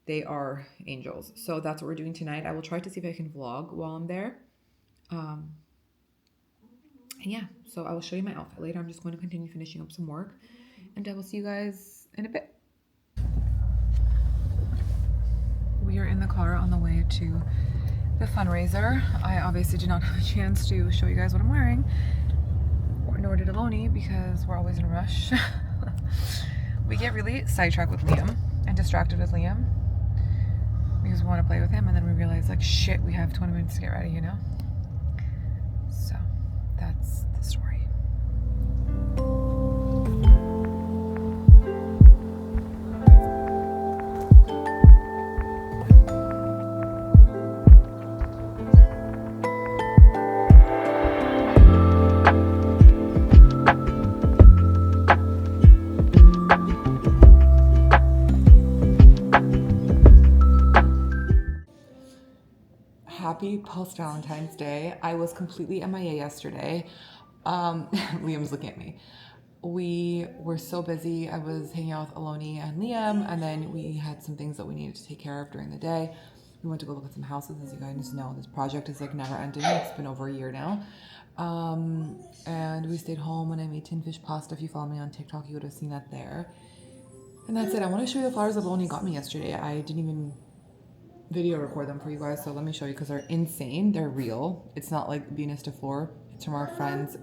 they are angels. So that's what we're doing tonight. I will try to see if I can vlog while I'm there. And yeah, so I will show you my outfit later. I'm just going to continue finishing up some work, and I will see you guys in a bit. We are in the car on the way to the fundraiser. I obviously did not have a chance to show you guys what I'm wearing, nor did Aloni, because we're always in a rush. We get really sidetracked with Liam and distracted with Liam because we want to play with him, and then we realize like shit, we have 20 minutes to get ready, you know? So that's the story. Happy post-Valentine's Day. I was completely MIA yesterday. Liam's looking at me. We were so busy. I was hanging out with Aloni and Liam, and then we had some things that we needed to take care of during the day. We went to go look at some houses. As you guys know, this project is like never ending. It's been over a year now. And we stayed home, and I made tin fish pasta. If you follow me on TikTok, you would have seen that there. And that's it. I want to show you the flowers that Aloni got me yesterday. I didn't even video record them for you guys, so let me show you because they're insane. They're real. It's not like Venus de Fleur. It's from our friend's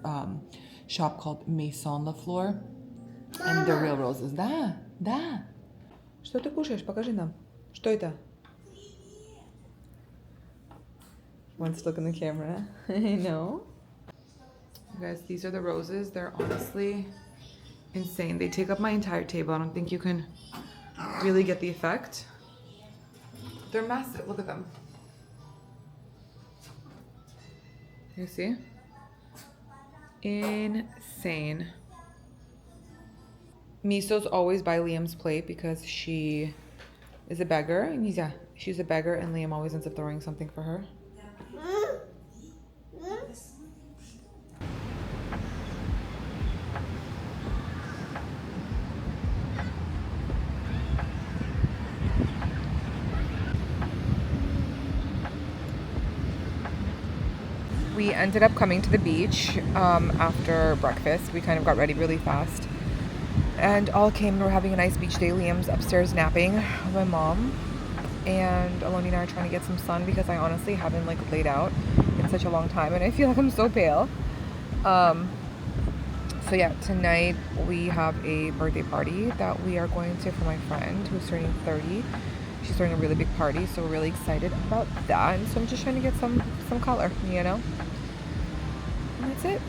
shop called Maison La Fleur, and they're real roses. Да. Что ты кушаешь? Покажи нам. Что это? Wants to look in the camera. I know. You guys, these are the roses. They're honestly insane. They take up my entire table. I don't think you can really get the effect. They're massive. Look at them. You see? Insane. Miso's always by Liam's plate because she is a beggar. And yeah, she's a beggar and Liam always ends up throwing something for her. We ended up coming to the beach after breakfast. We kind of got ready really fast and all came and we're having a nice beach day. Liam's upstairs napping with my mom, and Aloni and I are trying to get some sun because I honestly haven't like laid out in such a long time and I feel like I'm so pale. So yeah, tonight we have a birthday party that we are going to for my friend who's turning 30. She's throwing a really big party, so we're really excited about that. And so I'm just trying to get some color, you know? And that's it.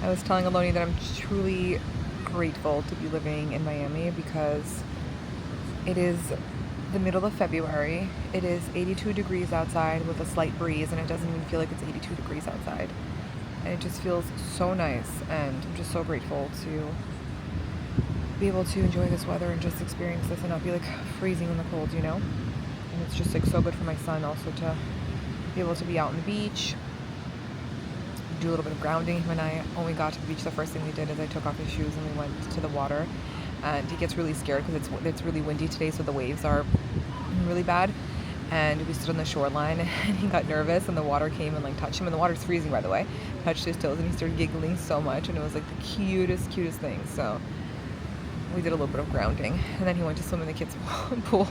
I was telling Aloni that I'm truly grateful to be living in Miami because it is the middle of February. It is 82 degrees outside with a slight breeze, and it doesn't even feel like it's 82 degrees outside. And it just feels so nice, and I'm just so grateful to be able to enjoy this weather and just experience this and not be like freezing in the cold, you know? And it's just like so good for my son also to be able to be out on the beach, do a little bit of grounding. Him and I, when we got to the beach, the first thing we did is I took off his shoes and we went to the water, and he gets really scared because it's really windy today, so the waves are really bad. And we stood on the shoreline and he got nervous and the water came and like touched him, and the water's freezing by the way, touched his toes, and he started giggling so much, and it was like the cutest thing. So we did a little bit of grounding and then he went to swim in the kids pool.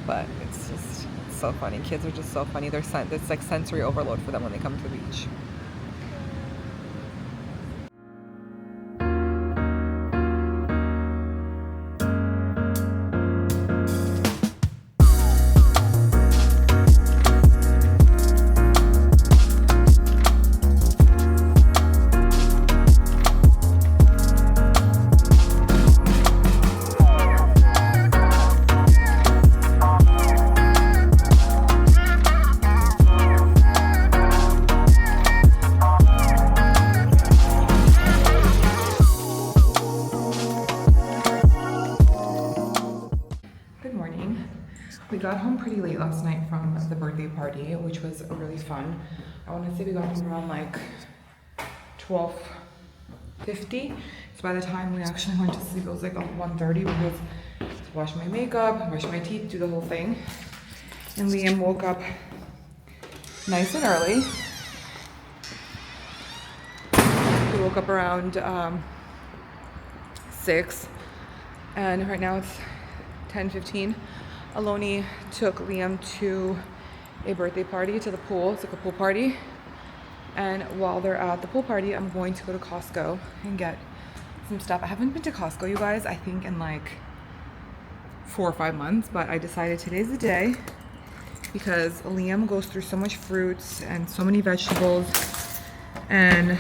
But it's so funny. Kids are just so funny. It's like sensory overload for them when they come to the beach. We got home pretty late last night from the birthday party, which was really fun. I want to say we got home around like 12:50. So by the time we actually went to sleep, it was like 1:30 because to wash my makeup, brush my teeth, do the whole thing. And Liam woke up nice and early. He woke up around 6, and right now it's 10:15. Aloni took Liam to a birthday party, to the pool. It's like a pool party. And while they're at the pool party, I'm going to go to Costco and get some stuff. I haven't been to Costco, you guys, I think in like 4 or 5 months, but I decided today's the day because Liam goes through so much fruits and so many vegetables, and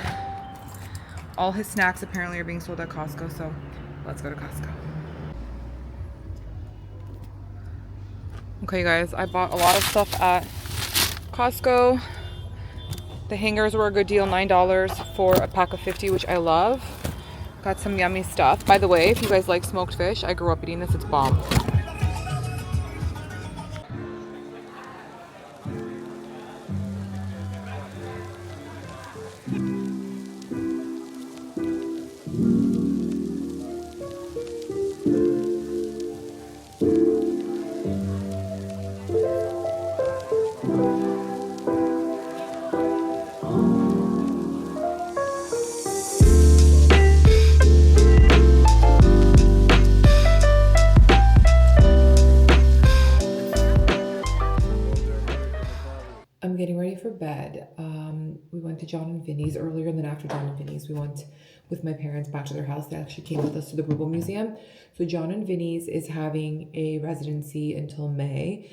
all his snacks apparently are being sold at Costco, so let's go to Costco. Okay guys, I bought a lot of stuff at Costco. The hangers were a good deal, $9 for a pack of 50, which I love. Got some yummy stuff. By the way, if you guys like smoked fish, I grew up eating this, it's bomb. I'm getting ready for bed. We went to John and Vinny's earlier, and then after John and Vinny's, we went with my parents back to their house. They actually came with us to the Ruble Museum. So John and Vinny's is having a residency until May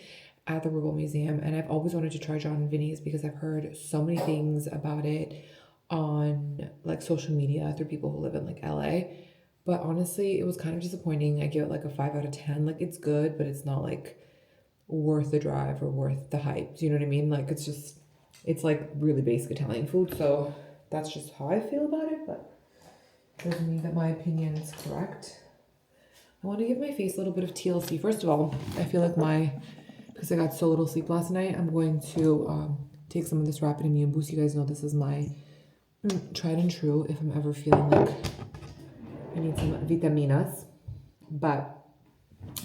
at the Ruble Museum, and I've always wanted to try John and Vinny's because I've heard so many things about it on like social media through people who live in like LA. But honestly, it was kind of disappointing. I give it like a 5 out of 10. Like, it's good, but it's not like worth the drive or worth the hype. Do you know what I mean? Like, it's just, It's like really basic Italian food, so that's just how I feel about it, but doesn't mean that my opinion is correct. I want to give my face a little bit of TLC. First of all, I feel like because I got so little sleep last night, I'm going to take some of this Rapid Immune Boost. You guys know this is my tried and true if I'm ever feeling like I need some vitaminas. But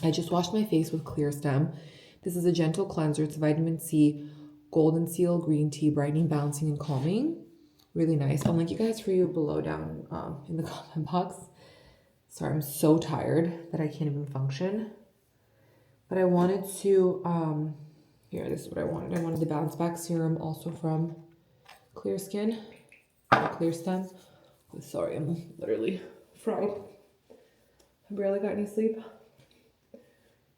I just washed my face with Clear Stem. This is a gentle cleanser. It's vitamin C, golden seal, green tea, brightening, balancing, and calming. Really nice. I'll link you guys for you below down in the comment box. Sorry, I'm so tired that I can't even function. But I wanted to, here, this is what I wanted. I wanted the Bounce Back Serum, also from Clear Skin, Clear Stem. Oh, sorry, I'm literally fried. I barely got any sleep.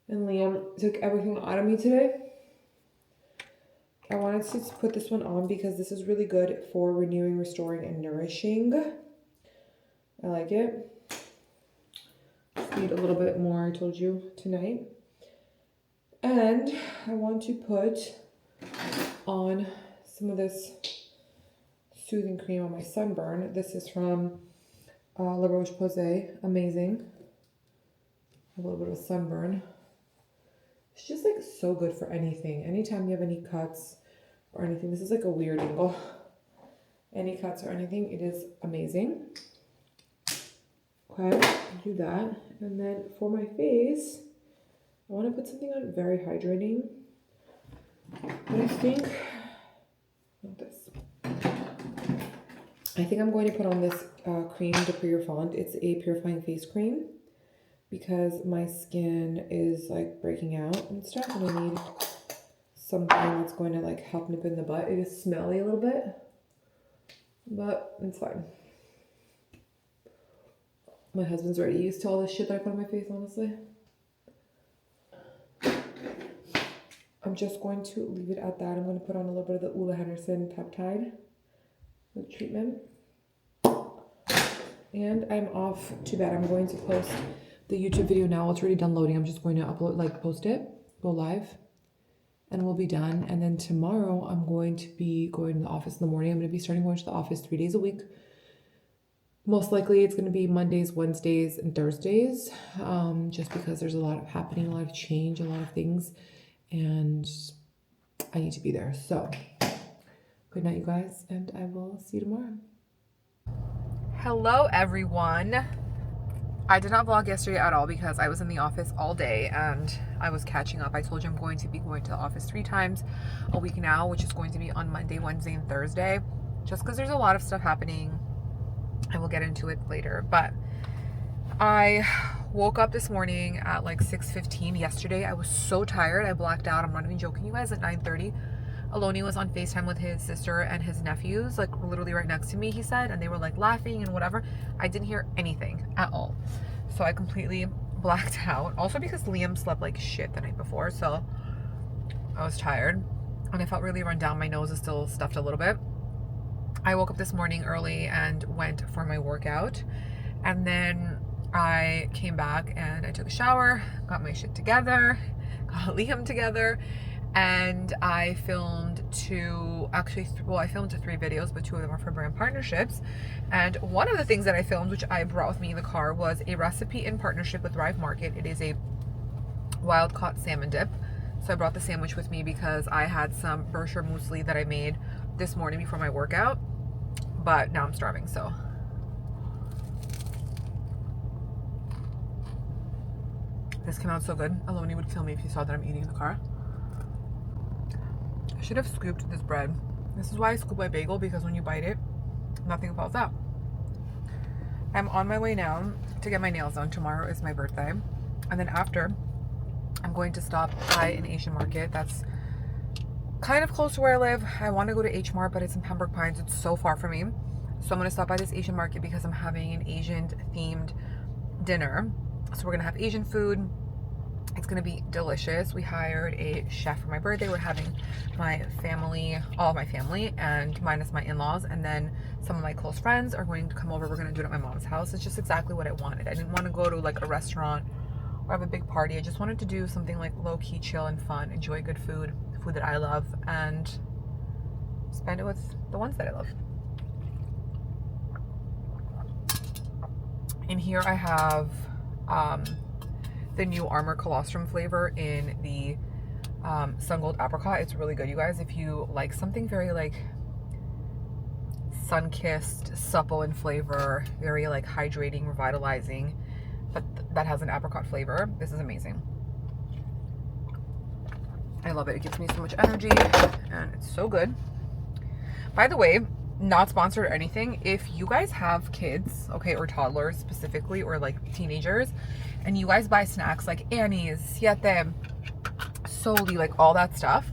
And Liam took everything out of me today. I wanted to put this one on because this is really good for renewing, restoring, and nourishing. I like it. Just need a little bit more, I told you, tonight. And I want to put on some of this soothing cream on my sunburn. This is from La Roche-Posay. Amazing. A little bit of sunburn. It's just like so good for anything. Anytime you have any cuts or anything. This is like a weird angle. Any cuts or anything, it is amazing. Okay, do that. And then for my face, I want to put something on very hydrating. But I think, not this. I think I'm going to put on this cream de Purifond. It's a purifying face cream because my skin is like breaking out and stuff, and I need something that's going to like help nip in the butt. It is smelly a little bit, but it's fine. My husband's already used to all this shit that I put on my face, honestly. I'm just going to leave it at that. I'm going to put on a little bit of the Ula Henderson peptide treatment. And I'm off to bed. I'm going to post the YouTube video now. It's already done loading. I'm just going to upload, like post it, go live, and we'll be done. And then tomorrow I'm going to be going to the office in the morning. I'm going to be starting going to the office 3 days a week. Most likely it's going to be Mondays, Wednesdays, and Thursdays, just because there's a lot happening, a lot of change, a lot of things, and I need to be there. So good night, you guys, and I will see you tomorrow. Hello, everyone. I did not vlog yesterday at all because I was in the office all day and I was catching up. I told you I'm going to be going to the office 3 times a week now, which is going to be on Monday, Wednesday, and Thursday, just because there's a lot of stuff happening. I will get into it later, but I woke up this morning at like 6:15 yesterday. I was so tired. I blacked out. I'm not even joking, you guys. At 9:30, Aloni was on FaceTime with his sister and his nephews, like literally right next to me, he said, and they were like laughing and whatever. I didn't hear anything at all. So I completely blacked out. Also because Liam slept like shit the night before, so I was tired and I felt really run down. My nose is still stuffed a little bit. I woke up this morning early and went for my workout, and then I came back and I took a shower, got my shit together, got Liam together, and I filmed I filmed 3 videos, but 2 of them are for brand partnerships. And one of the things that I filmed, which I brought with me in the car, was a recipe in partnership with Thrive Market. It is a wild caught salmon dip. So I brought the sandwich with me because I had some brochure muesli that I made this morning before my workout, but now I'm starving, so. This came out so good. Aloni would kill me if he saw that I'm eating in the car. I should have scooped this bread. This is why I scoop my bagel, because when you bite it, nothing falls out. I'm on my way now to get my nails done. Tomorrow is my birthday. And then after, I'm going to stop by an Asian market that's kind of close to where I live. I want to go to H Mart, but it's in Pembroke Pines. It's so far from me. So I'm going to stop by this Asian market because I'm having an Asian themed dinner. So we're going to have Asian food. It's going to be delicious. We hired a chef for my birthday. We're having my family, all of my family, and minus my in-laws, and then some of my close friends are going to come over. We're going to do it at my mom's house. It's just exactly what I wanted. I didn't want to go to like a restaurant or have a big party. I just wanted to do something like low-key, chill, and fun, enjoy good food that I love, and spend it with the ones that I love. In here I have the new Armor Colostrum flavor in the Sun Gold Apricot. It's really good, you guys. If you like something very like sun-kissed, supple in flavor, very like hydrating, revitalizing, but that has an apricot flavor, this is amazing. I love it. It gives me so much energy and it's so good. By the way, not sponsored or anything, if you guys have kids, okay, or toddlers specifically, or like teenagers, and you guys buy snacks like Annie's, Siete, Soli, like all that stuff,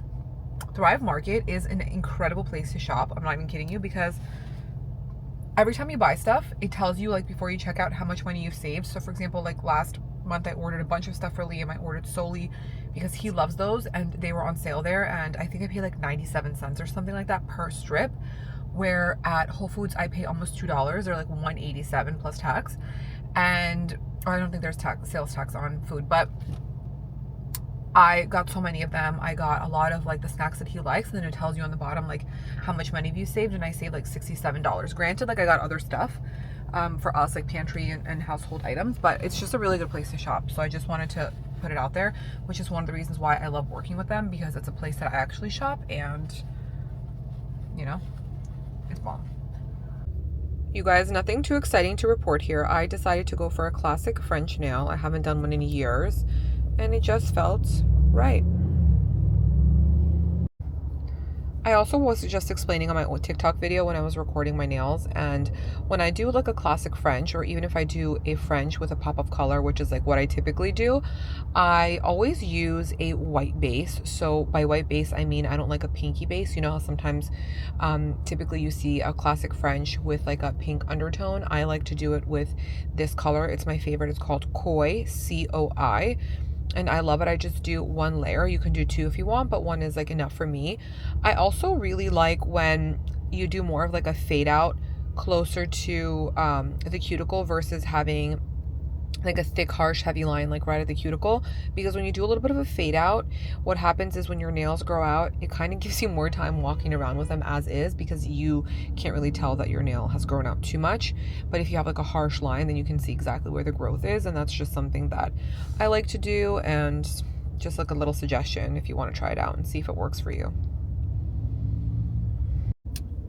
Thrive Market is an incredible place to shop. I'm not even kidding you, because every time you buy stuff, it tells you like before you check out how much money you've saved. So for example, like last month I ordered a bunch of stuff for Liam. I ordered Soli because he loves those and they were on sale there, and I think I paid like 97 cents or something like that per strip, where at Whole Foods I pay almost $2 or like 187 plus tax. And I don't think there's sales tax on food, but I got so many of them. I got a lot of like the snacks that he likes, and then it tells you on the bottom like how much money have you saved, and I saved like $67. Granted, like I got other stuff for us, like pantry and household items, but it's just a really good place to shop. So I just wanted to put it out there, which is one of the reasons why I love working with them, because it's a place that I actually shop, and you know, it's bomb. You guys, nothing too exciting to report here. I decided to go for a classic French nail. I haven't done one in years, and it just felt right. I also was just explaining on my own TikTok video when I was recording my nails, and when I do like a classic French, or even if I do a French with a pop of color, which is like what I typically do, I always use a white base. So by white base, I mean I don't like a pinky base. You know how sometimes typically you see a classic French with like a pink undertone? I like to do it with this color. It's my favorite. It's called Koi, C-O-I. And I love it. I just do one layer. You can do two if you want, but one is like enough for me. I also really like when you do more of like a fade out closer to the cuticle versus having like a thick, harsh, heavy line like right at the cuticle, because when you do a little bit of a fade out, what happens is when your nails grow out, it kind of gives you more time walking around with them as is, because you can't really tell that your nail has grown out too much. But if you have like a harsh line, then you can see exactly where the growth is, and that's just something that I like to do, and just like a little suggestion if you want to try it out and see if it works for you.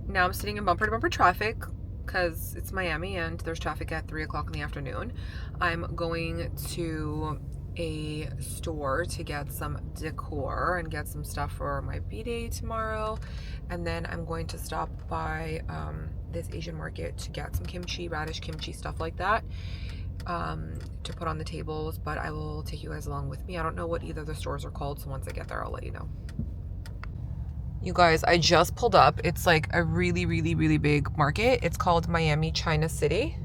Now I'm sitting in bumper to bumper traffic because it's Miami and there's traffic at 3 o'clock in the afternoon. I'm going to a store to get some decor and get some stuff for my B-Day tomorrow. And then I'm going to stop by this Asian market to get some kimchi, radish kimchi, stuff like that, to put on the tables. But I will take you guys along with me. I don't know what either of the stores are called, so once I get there, I'll let you know. You guys, I just pulled up. It's like a really, really, really big market. It's called Miami China City.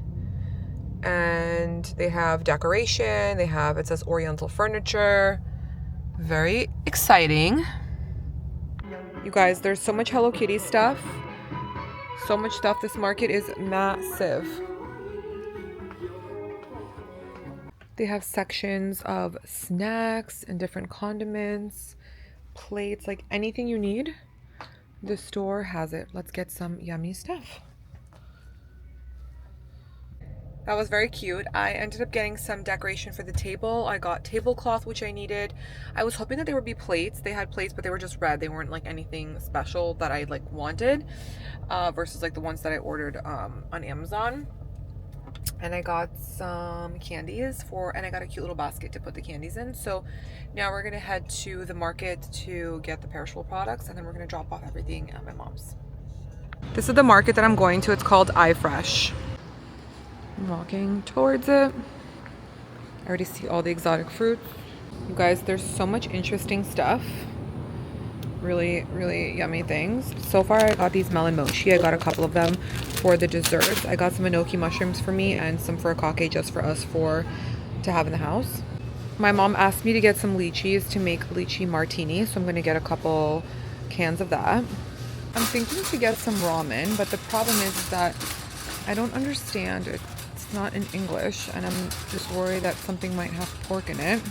And they have decoration. They have, it says Oriental furniture. Very exciting. You guys, there's so much Hello Kitty stuff. So much stuff. This market is massive. They have sections of snacks and different condiments, plates, like anything you need, the store has it. Let's get some yummy stuff. That was very cute. I ended up getting some decoration for the table. I got tablecloth, which I needed. I was hoping that there would be plates. They had plates, but they were just red. They weren't like anything special that I like wanted, versus like the ones that I ordered on Amazon. And I got some candies and I got a cute little basket to put the candies in. So now we're gonna head to the market to get the perishable products, and then we're gonna drop off everything at my mom's. This is the market that I'm going to. It's called iFresh. I'm walking towards it. I already see all the exotic fruits. You guys, there's so much interesting stuff. Really, really yummy things. So far, I got these melon mochi. I got a couple of them for the desserts. I got some enoki mushrooms for me and some furikake just for us to have in the house. My mom asked me to get some lychees to make lychee martini, so I'm going to get a couple cans of that. I'm thinking to get some ramen, but the problem is that I don't understand it. It's not in English, and I'm just worried that something might have pork in it.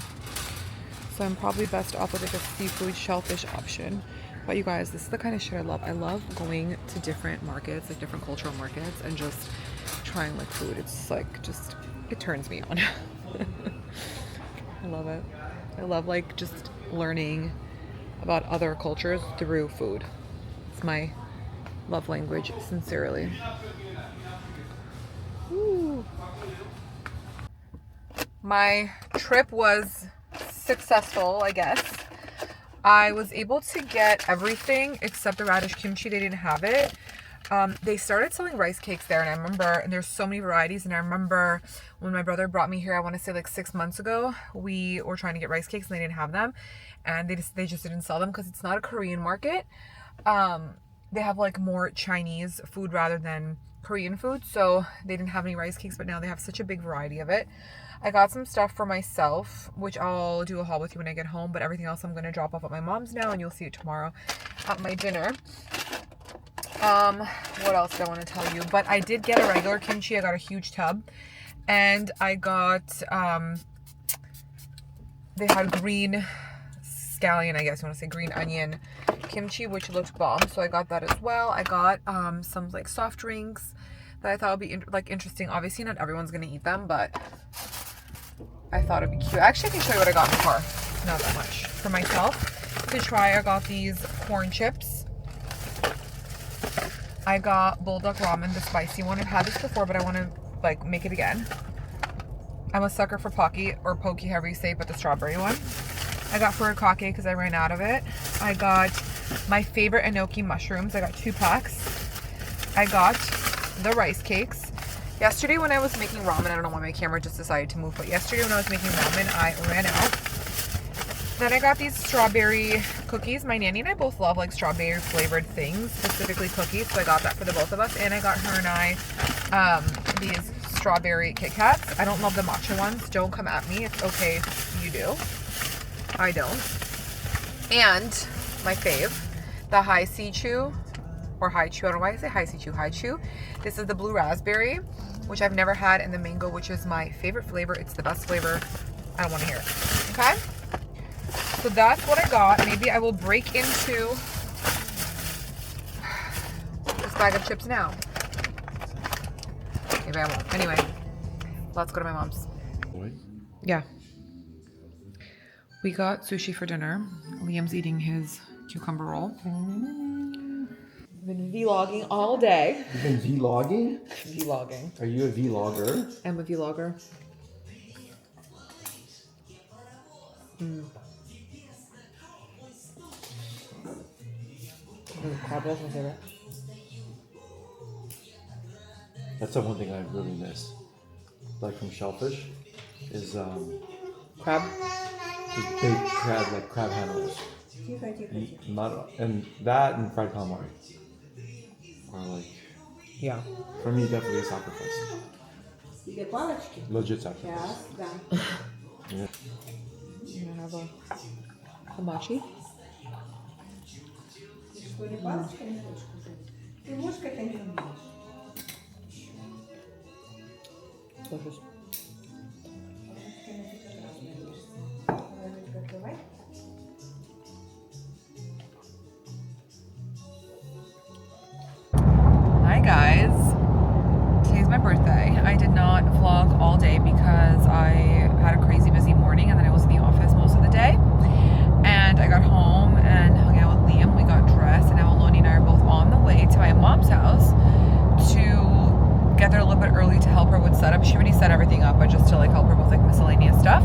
So I'm probably best off with like a seafood shellfish option. But you guys, this is the kind of shit I love. I love going to different markets, like different cultural markets, and just trying like food. It's like just, it turns me on. I love it. I love like just learning about other cultures through food. It's my love language, sincerely. Ooh. My trip was successful, I guess. I was able to get everything except the radish kimchi. They didn't have it. They started selling rice cakes there, and I remember, and there's so many varieties, and I remember when my brother brought me here, I want to say like 6 months ago, we were trying to get rice cakes and they didn't have them, and they just didn't sell them because it's not a Korean market. They have like more Chinese food rather than Korean food, so they didn't have any rice cakes, but now they have such a big variety of it. I got some stuff for myself, which I'll do a haul with you when I get home, but everything else I'm going to drop off at my mom's now, and you'll see it tomorrow at my dinner. What else do I want to tell you? But I did get a regular kimchi. I got a huge tub, and I got, they had green scallion, I guess you want to say, green onion kimchi, which looked bomb, so I got that as well. I got some like soft drinks that I thought would be interesting. Obviously not everyone's gonna eat them, but I thought it'd be cute. Actually, I can show you what I got in the car. Not that much. For myself to try, I got these corn chips. I got bulldog ramen, the spicy one. I've had this before, but I want to like make it again. I'm a sucker for pocky or pokey, however you say it, but the strawberry one. I got furikake because I ran out of it. I got my favorite enoki mushrooms. I got 2 packs. I got the rice cakes. Yesterday when I was making ramen, I don't know why my camera just decided to move, but yesterday when I was making ramen, I ran out. Then I got these strawberry cookies. My nanny and I both love like strawberry flavored things, specifically cookies, so I got that for the both of us. And I got her and I these strawberry Kit Kats. I don't love the matcha ones. Don't come at me. It's okay if you do. I don't. And my fave, the High C Chew, or High Chew, I don't know why I say High C Chew, High Chew. This is the blue raspberry, which I've never had, and the mango, which is my favorite flavor. It's the best flavor. I don't want to hear it. Okay? So that's what I got. Maybe I will break into this bag of chips now. Maybe I won't. Anyway, let's go to my mom's. Yeah. We got sushi for dinner. Liam's eating his cucumber roll. I've been vlogging all day. You've been vlogging? Vlogging. Are you a vlogger? I'm a vlogger. Crab roll's my favorite. That's the one thing I really miss. Like from Shellfish is Crab? just big crab, like crab handles. Not, and that and fried calamari are like, Yeah. for me, definitely a sacrifice. Legit sacrifice. Yeah. You gonna have a hamachi? Delicious. Hi guys, today's my birthday. I did not vlog all day because I had a crazy busy morning and then I was in the office most of the day. And I got home and hung out with Liam. We got dressed and now Aloni and I are both on the way to my mom's house to get there a little bit early to help her with setup. She already set everything up, but just to like help her with like miscellaneous stuff.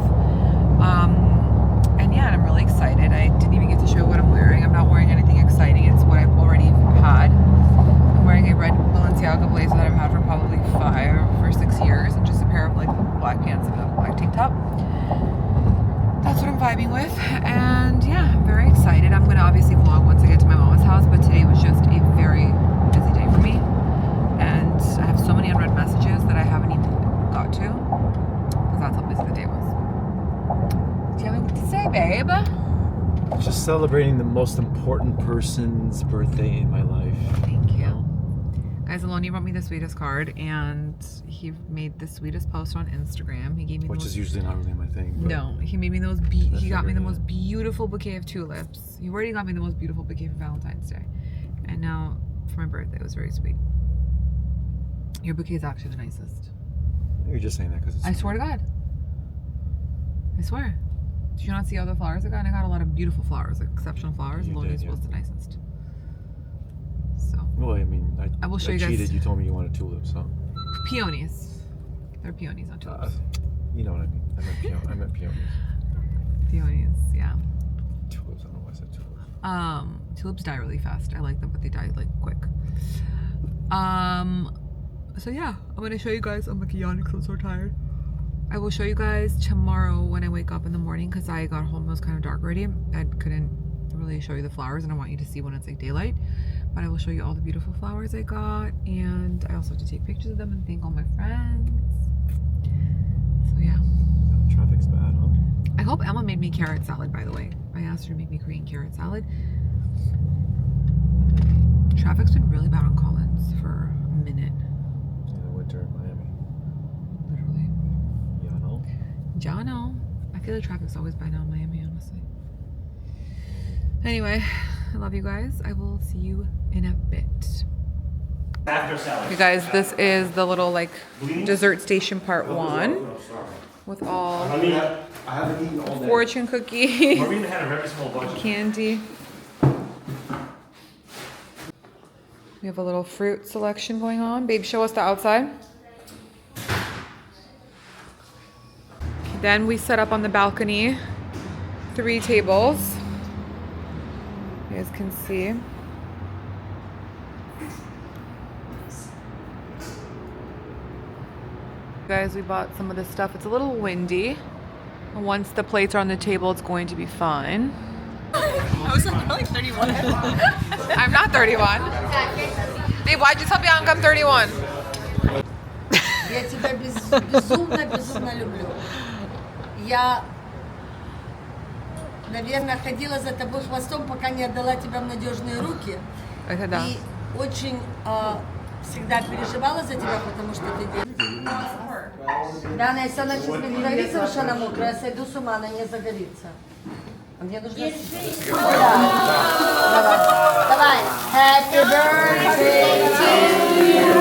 And yeah, I'm really excited. I didn't even get to show what I'm wearing. I'm not wearing anything exciting. It's what I've already had. I'm wearing a red Balenciaga blazer that I've had for probably 5 or 6 years, and just a pair of like black pants and a black tank top. That's what I'm vibing with, and yeah, I'm very excited. I'm gonna obviously vlog once I get to my mom's house, but today was just a very busy day for me, and I have so many unread messages that I haven't even got to, because that's how busy the day was. Do you have anything to say, babe? Just celebrating the most important person's birthday in my life. Thank you. Guys, Aloni wrote me the sweetest card, and he made the sweetest post on Instagram. He gave me which is usually not really my thing. No, he made me those. He got me the most beautiful bouquet of tulips. He already got me the most beautiful bouquet for Valentine's Day, and now for my birthday, it was very sweet. Your bouquet is actually the nicest. You're just saying that because it's. I swear to God. I swear. Did you not see all the flowers I got? And I got a lot of beautiful flowers, like exceptional flowers. Aloni's was the nicest. So. Well, I mean, I will show I you guys. cheated. You told me you wanted tulips, so. Peonies. They're peonies, not tulips. You know what I mean. I meant peonies. Peonies, yeah. Tulips. I don't know why I said tulips. Tulips die really fast. I like them, but they die like quick. So yeah, I'm gonna show you guys. I'm like yawning because I'm so tired. I will show you guys tomorrow when I wake up in the morning because I got home. It was kind of dark already. I couldn't really show you the flowers, and I want you to see when it's like daylight. But I will show you all the beautiful flowers I got, and I also have to take pictures of them and thank all my friends. So yeah. Traffic's bad, huh? I hope Emma made me carrot salad, by the way. I asked her to make me Korean carrot salad. Traffic's been really bad on Collins for a minute. In the winter in Miami. Literally. Jano. I feel like traffic's always bad now in Miami, honestly. Anyway, I love you guys. I will see you in a bit. You guys, this is the little like dessert station part 1 with all I haven't eaten all day. fortune cookie, Maureen had a very small budget. candy. We have a little fruit selection going on. Babe, show us the outside. Then we set up on the balcony 3 tables. You guys can see. Guys, we bought some of this stuff. It's a little windy. And once the plates are on the table, it's going to be fine. I was like, you're like 31. I'm not 31. Babe, why'd you tell Bianca I'm 31? Я тебя безумно люблю. Я, наверное, ходила за тобой хвостом, пока не отдала тебя в надежные руки. Это да. И очень всегда переживала за тебя, потому что ты делаешь. Да, она если она сейчас не загорится, потому что она мокрая, я сойду с ума, она не загорится. А мне нужно... Да. Давай. Happy birthday to you.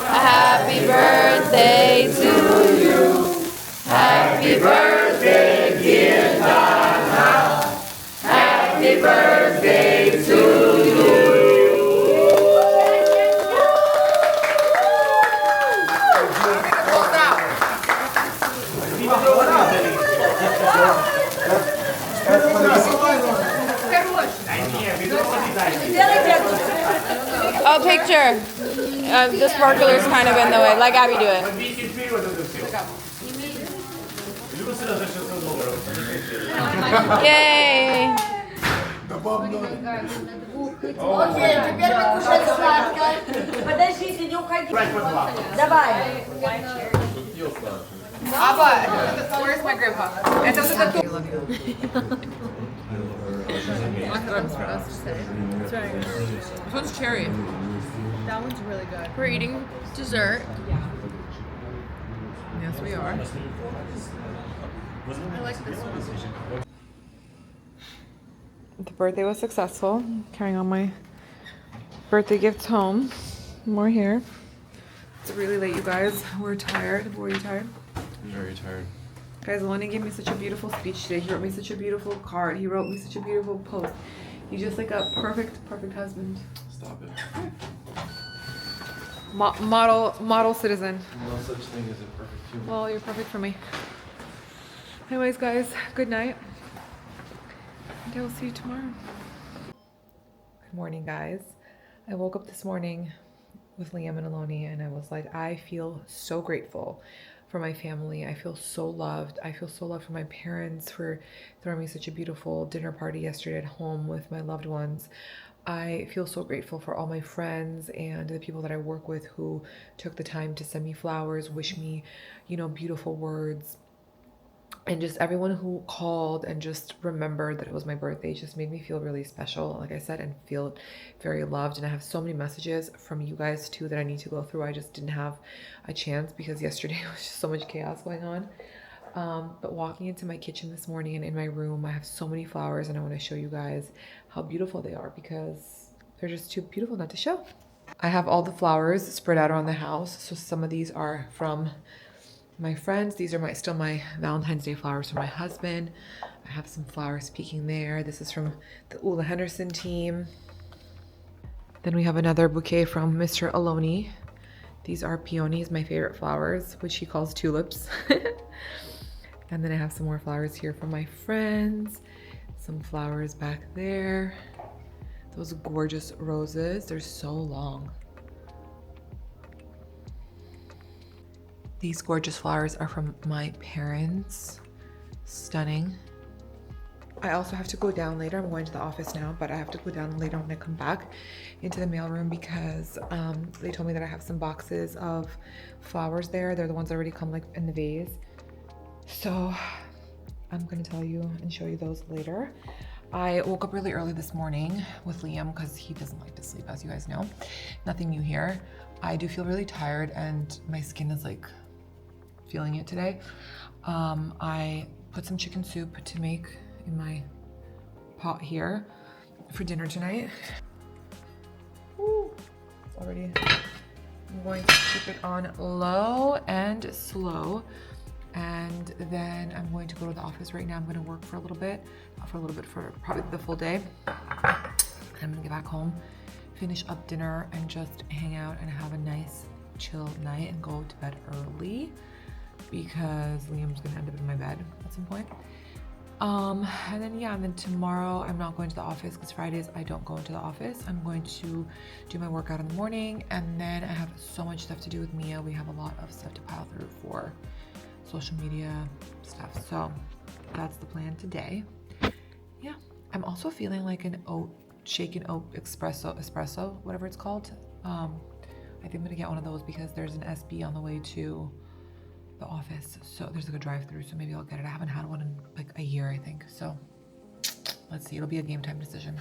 Happy birthday to you. Happy birthday, dear Dana. Happy birthday to you. Oh, picture. The sparkler's kind of in the way. Let Gabby do it. Yay! Окей, теперь мы кушаем сладкое. Подождите, не уходите. Давай. Papa, where's my grandpa? Это вот это тут. This one's cherry. That one's really good. We're eating dessert. Yes, we are. I like this one. The birthday was successful. I'm carrying all my birthday gifts home. More here. It's really late, you guys. We're tired. Were you tired? I'm very tired. Guys, Lonnie gave me such a beautiful speech today. He wrote me such a beautiful card. He wrote me such a beautiful post. He's just like a perfect husband. Stop it. Model citizen. No such thing as a perfect human. Well, you're perfect for me. Anyways, guys, good night. And I will see you tomorrow. Good morning, guys. I woke up this morning with Liam and Aloni, and I was like, I feel so grateful for my family. I feel so loved. I feel so loved for my parents for throwing me such a beautiful dinner party yesterday at home with my loved ones. I feel so grateful for all my friends and the people that I work with who took the time to send me flowers, wish me, beautiful words. And just everyone who called and just remembered that it was my birthday just made me feel really special, like I said, and feel very loved. And I have so many messages from you guys too that I need to go through. I just didn't have a chance because yesterday was just so much chaos going on. But walking into my kitchen this morning and in my room, I have so many flowers, and I want to show you guys how beautiful they are because they're just too beautiful not to show. I have all the flowers spread out around the house. So some of these are from my friends. These are still my Valentine's Day flowers from my husband. I have some flowers peeking there. This is from the Ula Henderson team. Then we have another bouquet from Mr. Aloni. These are peonies, my favorite flowers, which he calls tulips. And then I have some more flowers here from my friends. Some flowers back there. Those gorgeous roses, they're so long. These gorgeous flowers are from my parents. Stunning. I also have to go down later. I'm going to the office now, but I have to go down later when I come back into the mailroom because they told me that I have some boxes of flowers there. They're the ones that already come like in the vase. So I'm gonna tell you and show you those later. I woke up really early this morning with Liam because he doesn't like to sleep, as you guys know. Nothing new here. I do feel really tired and my skin is like feeling it today. I put some chicken soup to make in my pot here for dinner tonight. Woo, it's already, I'm going to keep it on low and slow. And then I'm going to go to the office right now. I'm going to work for a little bit, not for a little bit, for probably the full day. I'm going to get back home, finish up dinner, and just hang out and have a nice chill night and go to bed early because Liam's going to end up in my bed at some point. And then yeah, and then tomorrow I'm not going to the office because Fridays I don't go into the office. I'm going to do my workout in the morning, and then I have so much stuff to do with Mia. We have a lot of stuff to pile through for social media stuff. So that's the plan today. Yeah, I'm also feeling like an shaken oat espresso, whatever it's called. I think I'm gonna get one of those because there's an SB on the way to the office. So there's like a drive-through, so maybe I'll get it. I haven't had one in like a year, I think. So let's see, it'll be a game time decision.